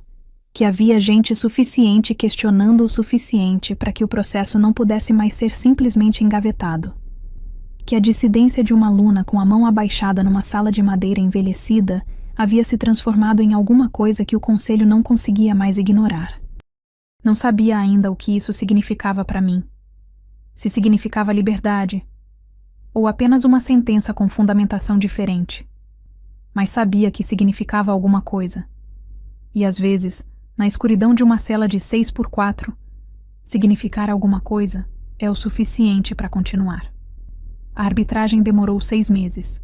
Que havia gente suficiente questionando o suficiente para que o processo não pudesse mais ser simplesmente engavetado. Que a dissidência de uma aluna com a mão abaixada numa sala de madeira envelhecida havia se transformado em alguma coisa que o conselho não conseguia mais ignorar. Não sabia ainda o que isso significava para mim. Se significava liberdade, ou apenas uma sentença com fundamentação diferente. Mas sabia que significava alguma coisa. E às vezes, na escuridão de uma cela de 6x4, significar alguma coisa é o suficiente para continuar. A arbitragem demorou 6 meses.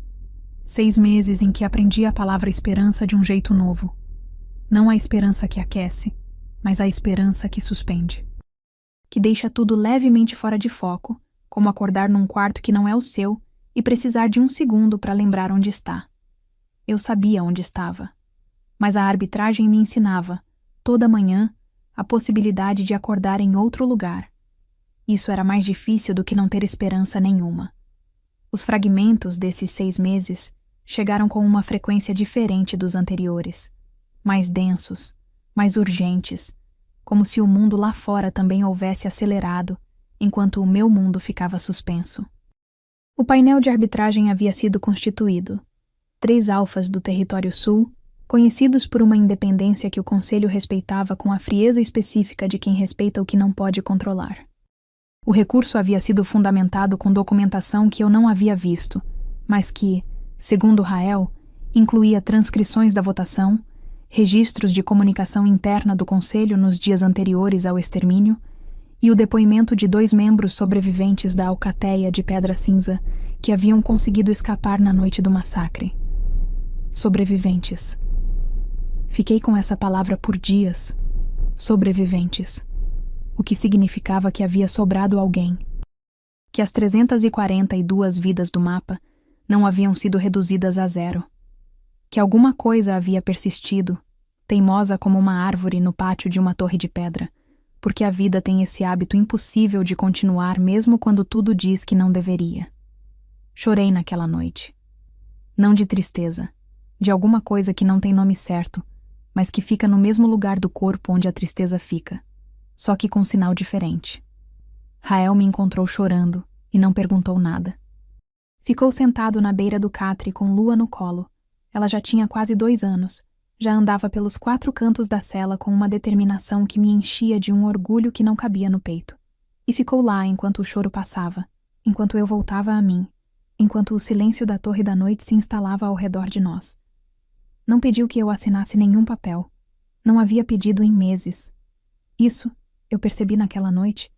6 meses em que aprendi a palavra esperança de um jeito novo. Não a esperança que aquece, mas a esperança que suspende. Que deixa tudo levemente fora de foco, como acordar num quarto que não é o seu e precisar de um segundo para lembrar onde está. Eu sabia onde estava, mas a arbitragem me ensinava, toda manhã, a possibilidade de acordar em outro lugar. Isso era mais difícil do que não ter esperança nenhuma. Os fragmentos desses 6 meses chegaram com uma frequência diferente dos anteriores, mais densos, mais urgentes, como se o mundo lá fora também houvesse acelerado, enquanto o meu mundo ficava suspenso. O painel de arbitragem havia sido constituído. 3 alfas do Território Sul, conhecidos por uma independência que o Conselho respeitava com a frieza específica de quem respeita o que não pode controlar. O recurso havia sido fundamentado com documentação que eu não havia visto, mas que, segundo Rael, incluía transcrições da votação, registros de comunicação interna do Conselho nos dias anteriores ao extermínio e o depoimento de 2 membros sobreviventes da alcateia de Pedra Cinza que haviam conseguido escapar na noite do massacre. Sobreviventes. Fiquei com essa palavra por dias. Sobreviventes. O que significava que havia sobrado alguém. Que as 342 vidas do mapa não haviam sido reduzidas a 0. Que alguma coisa havia persistido, teimosa como uma árvore no pátio de uma torre de pedra, porque a vida tem esse hábito impossível de continuar mesmo quando tudo diz que não deveria. Chorei naquela noite. Não de tristeza, de alguma coisa que não tem nome certo, mas que fica no mesmo lugar do corpo onde a tristeza fica, só que com sinal diferente. Rael me encontrou chorando e não perguntou nada. Ficou sentado na beira do catre com Lua no colo. Ela já tinha quase 2 anos, já andava pelos 4 cantos da cela com uma determinação que me enchia de um orgulho que não cabia no peito. E ficou lá enquanto o choro passava, enquanto eu voltava a mim, enquanto o silêncio da torre da noite se instalava ao redor de nós. Não pediu que eu assinasse nenhum papel. Não havia pedido em meses. Isso, eu percebi naquela noite,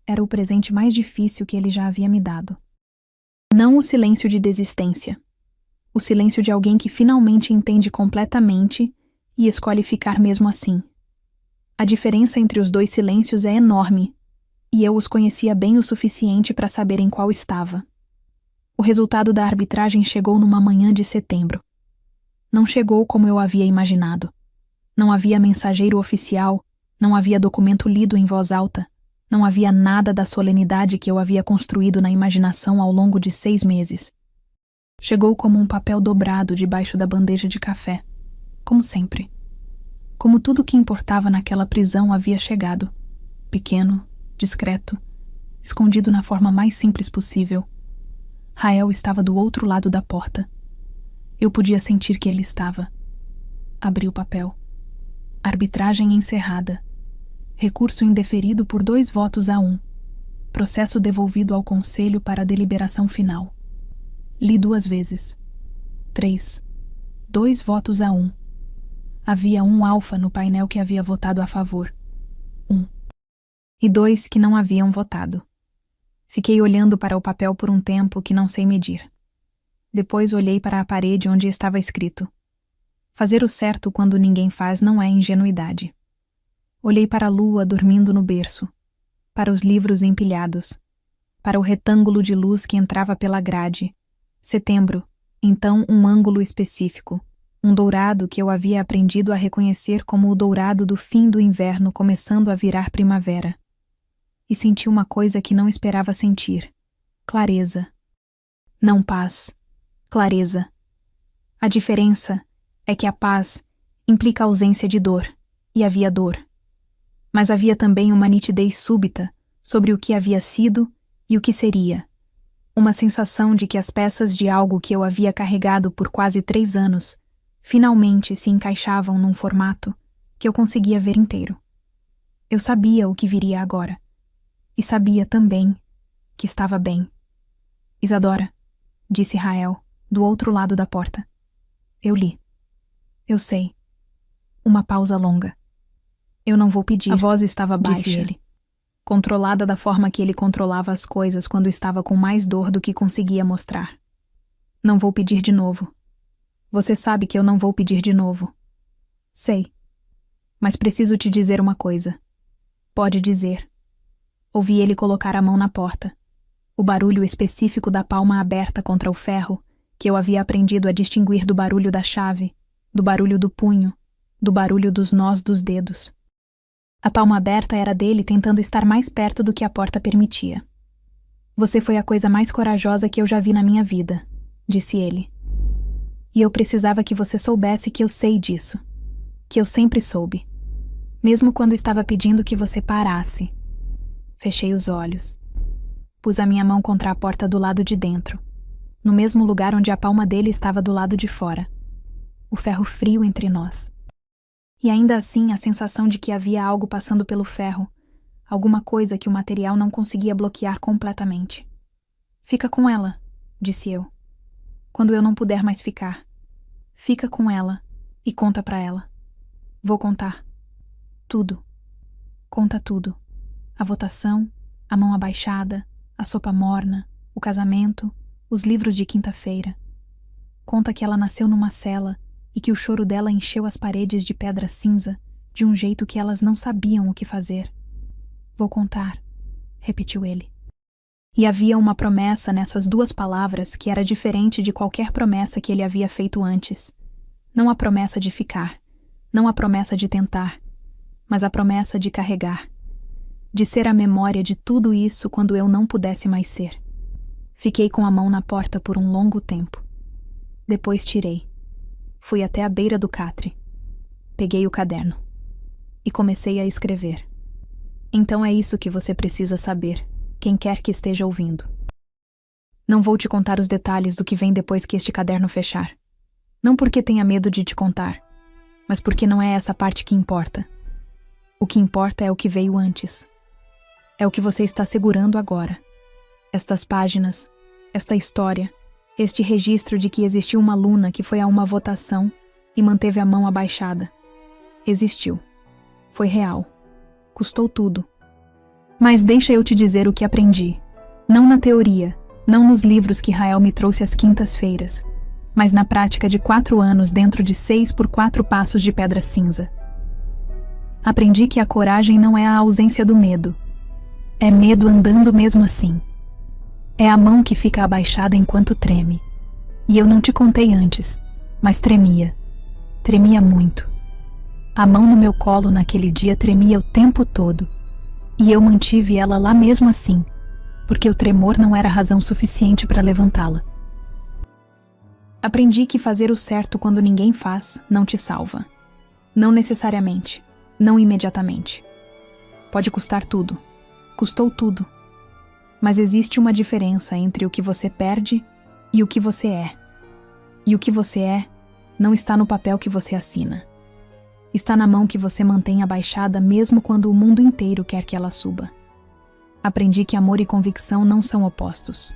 era o presente mais difícil que ele já havia me dado. Não o silêncio de desistência. O silêncio de alguém que finalmente entende completamente e escolhe ficar mesmo assim. A diferença entre os 2 silêncios é enorme, e eu os conhecia bem o suficiente para saber em qual estava. O resultado da arbitragem chegou numa manhã de setembro. Não chegou como eu havia imaginado. Não havia mensageiro oficial, não havia documento lido em voz alta, não havia nada da solenidade que eu havia construído na imaginação ao longo de 6 meses. Chegou como um papel dobrado debaixo da bandeja de café, como sempre. Como tudo que importava naquela prisão havia chegado, pequeno, discreto, escondido na forma mais simples possível. Rael estava do outro lado da porta. Eu podia sentir que ele estava. Abri o papel. Arbitragem encerrada. Recurso indeferido por 2 votos a 1. Processo devolvido ao Conselho para a deliberação final. Li 2 vezes. 3. 2 votos a 1. Havia 1 alfa no painel que havia votado a favor. 1. E 2 que não haviam votado. Fiquei olhando para o papel por um tempo que não sei medir. Depois olhei para a parede onde estava escrito: fazer o certo quando ninguém faz não é ingenuidade. Olhei para a lua dormindo no berço, para os livros empilhados, para o retângulo de luz que entrava pela grade. Setembro, então um ângulo específico, um dourado que eu havia aprendido a reconhecer como o dourado do fim do inverno começando a virar primavera. E senti uma coisa que não esperava sentir: clareza. Não paz, clareza. A diferença é que a paz implica a ausência de dor, e havia dor. Mas havia também uma nitidez súbita sobre o que havia sido e o que seria. Uma sensação de que as peças de algo que eu havia carregado por quase 3 anos finalmente se encaixavam num formato que eu conseguia ver inteiro. Eu sabia o que viria agora. E sabia também que estava bem. Isadora, disse Rael, do outro lado da porta. Eu li. Eu sei. Uma pausa longa. Eu não vou pedir. A voz estava baixa, disse ele, controlada da forma que ele controlava as coisas quando estava com mais dor do que conseguia mostrar. Não vou pedir de novo. Você sabe que eu não vou pedir de novo. Sei. Mas preciso te dizer uma coisa. Pode dizer. Ouvi ele colocar a mão na porta. O barulho específico da palma aberta contra o ferro, que eu havia aprendido a distinguir do barulho da chave, do barulho do punho, do barulho dos nós dos dedos. A palma aberta era dele tentando estar mais perto do que a porta permitia. Você foi a coisa mais corajosa que eu já vi na minha vida, disse ele. E eu precisava que você soubesse que eu sei disso. Que eu sempre soube. Mesmo quando estava pedindo que você parasse. Fechei os olhos. Pus a minha mão contra a porta do lado de dentro, no mesmo lugar onde a palma dele estava do lado de fora. O ferro frio entre nós. E ainda assim a sensação de que havia algo passando pelo ferro, alguma coisa que o material não conseguia bloquear completamente. Fica com ela, disse eu. Quando eu não puder mais ficar. Fica com ela e conta pra ela. Vou contar. Tudo. Conta tudo. A votação, a mão abaixada, a sopa morna, o casamento, os livros de quinta-feira. Conta que ela nasceu numa cela e que o choro dela encheu as paredes de pedra cinza de um jeito que elas não sabiam o que fazer. Vou contar, repetiu ele. E havia uma promessa nessas 2 palavras que era diferente de qualquer promessa que ele havia feito antes. Não a promessa de ficar, não a promessa de tentar, mas a promessa de carregar. De ser a memória de tudo isso quando eu não pudesse mais ser. Fiquei com a mão na porta por um longo tempo. Depois tirei. Fui até a beira do catre. Peguei o caderno. E comecei a escrever. Então é isso que você precisa saber, quem quer que esteja ouvindo. Não vou te contar os detalhes do que vem depois que este caderno fechar. Não porque tenha medo de te contar, mas porque não é essa parte que importa. O que importa é o que veio antes. É o que você está segurando agora. Estas páginas, esta história, este registro de que existiu uma aluna que foi a uma votação e manteve a mão abaixada. Existiu. Foi real. Custou tudo. Mas deixa eu te dizer o que aprendi. Não na teoria, não nos livros que Rael me trouxe às quintas-feiras, mas na prática de 4 anos dentro de 6 por 4 passos de pedra cinza. Aprendi que a coragem não é a ausência do medo. É medo andando mesmo assim. É a mão que fica abaixada enquanto treme. E eu não te contei antes, mas tremia. Tremia muito. A mão no meu colo naquele dia tremia o tempo todo. E eu mantive ela lá mesmo assim, porque o tremor não era razão suficiente para levantá-la. Aprendi que fazer o certo quando ninguém faz não te salva. Não necessariamente. Não imediatamente. Pode custar tudo. Custou tudo. Mas existe uma diferença entre o que você perde e o que você é. E o que você é não está no papel que você assina. Está na mão que você mantém abaixada mesmo quando o mundo inteiro quer que ela suba. Aprendi que amor e convicção não são opostos.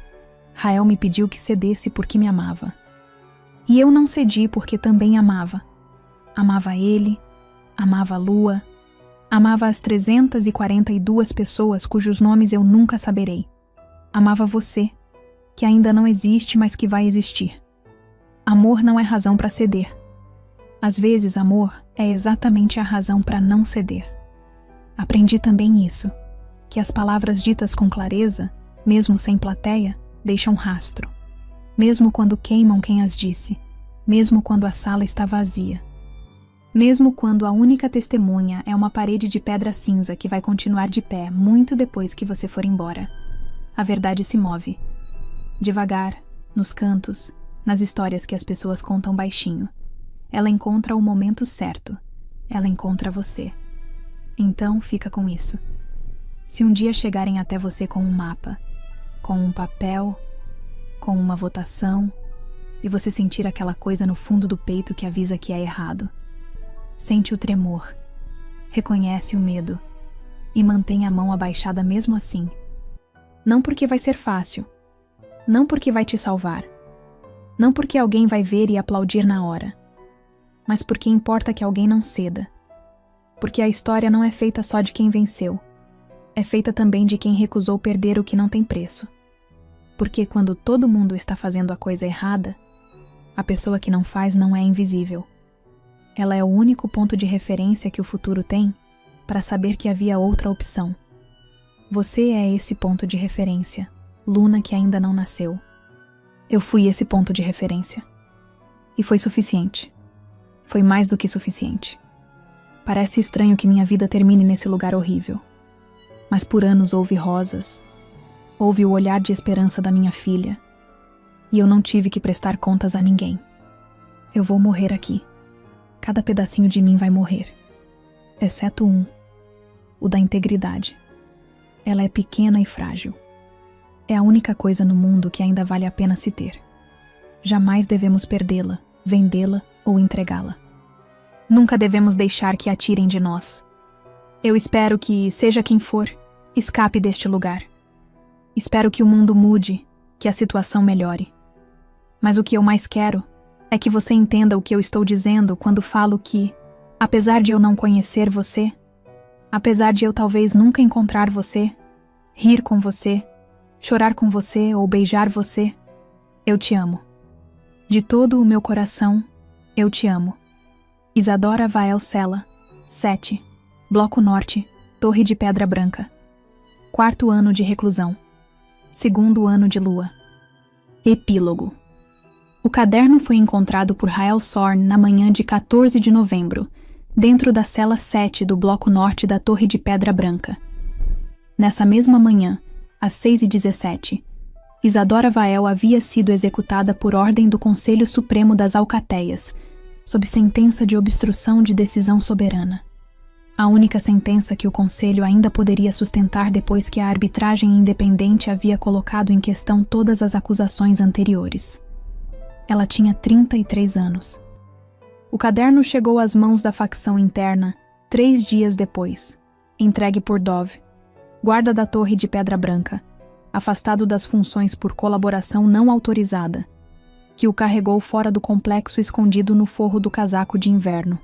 Rael me pediu que cedesse porque me amava. E eu não cedi porque também amava. Amava ele, amava a lua, amava as 342 pessoas cujos nomes eu nunca saberei. Amava você, que ainda não existe, mas que vai existir. Amor não é razão para ceder. Às vezes, amor é exatamente a razão para não ceder. Aprendi também isso, que as palavras ditas com clareza, mesmo sem plateia, deixam rastro. Mesmo quando queimam quem as disse, mesmo quando a sala está vazia. Mesmo quando a única testemunha é uma parede de pedra cinza que vai continuar de pé muito depois que você for embora. A verdade se move. Devagar, nos cantos, nas histórias que as pessoas contam baixinho. Ela encontra o momento certo. Ela encontra você. Então, fica com isso. Se um dia chegarem até você com um mapa, com um papel, com uma votação, e você sentir aquela coisa no fundo do peito que avisa que é errado, sente o tremor, reconhece o medo e mantém a mão abaixada mesmo assim. Não porque vai ser fácil, não porque vai te salvar, não porque alguém vai ver e aplaudir na hora, mas porque importa que alguém não ceda. Porque a história não é feita só de quem venceu, é feita também de quem recusou perder o que não tem preço. Porque quando todo mundo está fazendo a coisa errada, a pessoa que não faz não é invisível. Ela é o único ponto de referência que o futuro tem para saber que havia outra opção. Você é esse ponto de referência, Luna que ainda não nasceu. Eu fui esse ponto de referência. E foi suficiente. Foi mais do que suficiente. Parece estranho que minha vida termine nesse lugar horrível. Mas por anos houve rosas. Houve o olhar de esperança da minha filha. E eu não tive que prestar contas a ninguém. Eu vou morrer aqui. Cada pedacinho de mim vai morrer. Exceto um. O da integridade. Ela é pequena e frágil. É a única coisa no mundo que ainda vale a pena se ter. Jamais devemos perdê-la, vendê-la ou entregá-la. Nunca devemos deixar que atirem de nós. Eu espero que, seja quem for, escape deste lugar. Espero que o mundo mude, que a situação melhore. Mas o que eu mais quero é que você entenda o que eu estou dizendo quando falo que, apesar de eu não conhecer você, apesar de eu talvez nunca encontrar você, rir com você, chorar com você ou beijar você, eu te amo. De todo o meu coração, eu te amo. Isadora Vael Sela, 7, Bloco Norte, Torre de Pedra Branca. 4º ano de reclusão. 2º ano de lua. Epílogo. O caderno foi encontrado por Rael Sorn na manhã de 14 de novembro, dentro da cela 7 do Bloco Norte da Torre de Pedra Branca. Nessa mesma manhã, às 6h17, Isadora Vael havia sido executada por ordem do Conselho Supremo das Alcateias, sob sentença de obstrução de decisão soberana. A única sentença que o Conselho ainda poderia sustentar depois que a arbitragem independente havia colocado em questão todas as acusações anteriores. Ela tinha 33 anos. O caderno chegou às mãos da facção interna 3 dias depois, entregue por Dove, guarda da Torre de Pedra Branca, afastado das funções por colaboração não autorizada, que o carregou fora do complexo escondido no forro do casaco de inverno.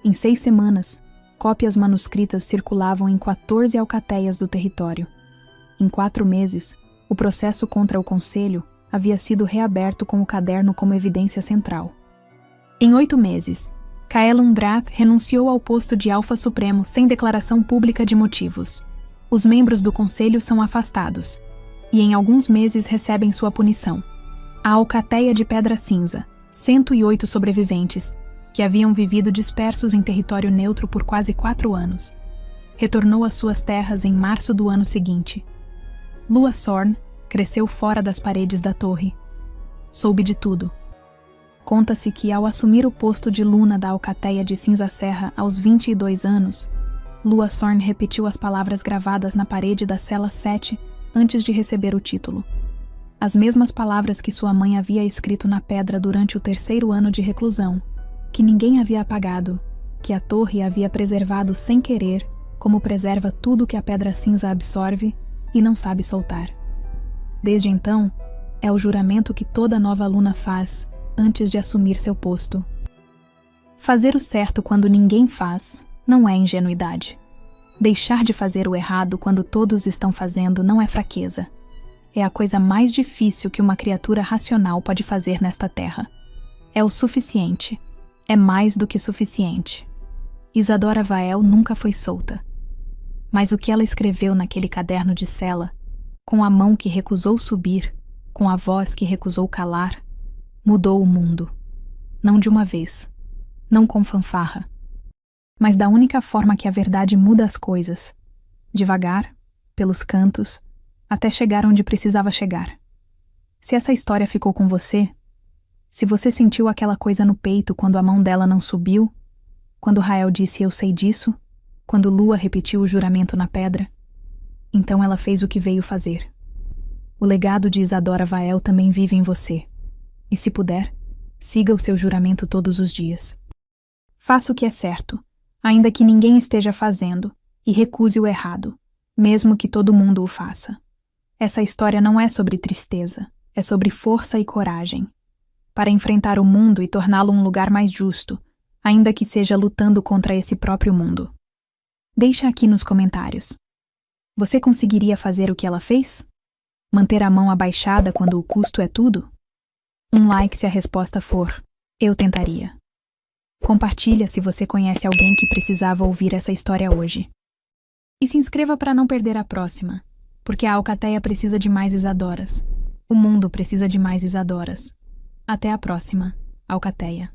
Em 6 semanas, cópias manuscritas circulavam em 14 alcateias do território. Em 4 meses, o processo contra o Conselho havia sido reaberto com o caderno como evidência central. Em 8 meses, Kaelon Drath renunciou ao posto de Alfa Supremo sem declaração pública de motivos. Os membros do Conselho são afastados, e em alguns meses recebem sua punição. A Alcateia de Pedra Cinza, 108 sobreviventes, que haviam vivido dispersos em território neutro por quase 4 anos, retornou às suas terras em março do ano seguinte. Lua Sorn cresceu fora das paredes da torre. Soube de tudo. Conta-se que, ao assumir o posto de Luna da Alcateia de Cinza Serra aos 22 anos, Lua Sorn repetiu as palavras gravadas na parede da cela 7 antes de receber o título. As mesmas palavras que sua mãe havia escrito na pedra durante o 3º ano de reclusão, que ninguém havia apagado, que a torre havia preservado sem querer, como preserva tudo que a pedra cinza absorve e não sabe soltar. Desde então, é o juramento que toda nova Luna faz antes de assumir seu posto. Fazer o certo quando ninguém faz não é ingenuidade. Deixar de fazer o errado quando todos estão fazendo não é fraqueza. É a coisa mais difícil que uma criatura racional pode fazer nesta terra. É o suficiente. É mais do que suficiente. Isadora Vael nunca foi solta. Mas o que ela escreveu naquele caderno de cela, com a mão que recusou subir, com a voz que recusou calar, mudou o mundo. Não de uma vez, não com fanfarra, mas da única forma que a verdade muda as coisas, devagar, pelos cantos, até chegar onde precisava chegar. Se essa história ficou com você, se você sentiu aquela coisa no peito quando a mão dela não subiu, quando Rael disse eu sei disso, quando Lua repetiu o juramento na pedra, então ela fez o que veio fazer. O legado de Isadora Vael também vive em você. E se puder, siga o seu juramento todos os dias. Faça o que é certo, ainda que ninguém esteja fazendo, e recuse o errado, mesmo que todo mundo o faça. Essa história não é sobre tristeza, é sobre força e coragem. Para enfrentar o mundo e torná-lo um lugar mais justo, ainda que seja lutando contra esse próprio mundo. Deixa aqui nos comentários. Você conseguiria fazer o que ela fez? Manter a mão abaixada quando o custo é tudo? Um like se a resposta for: eu tentaria. Compartilha se você conhece alguém que precisava ouvir essa história hoje. E se inscreva para não perder a próxima, porque a Alcateia precisa de mais Isadoras. O mundo precisa de mais Isadoras. Até a próxima, Alcateia.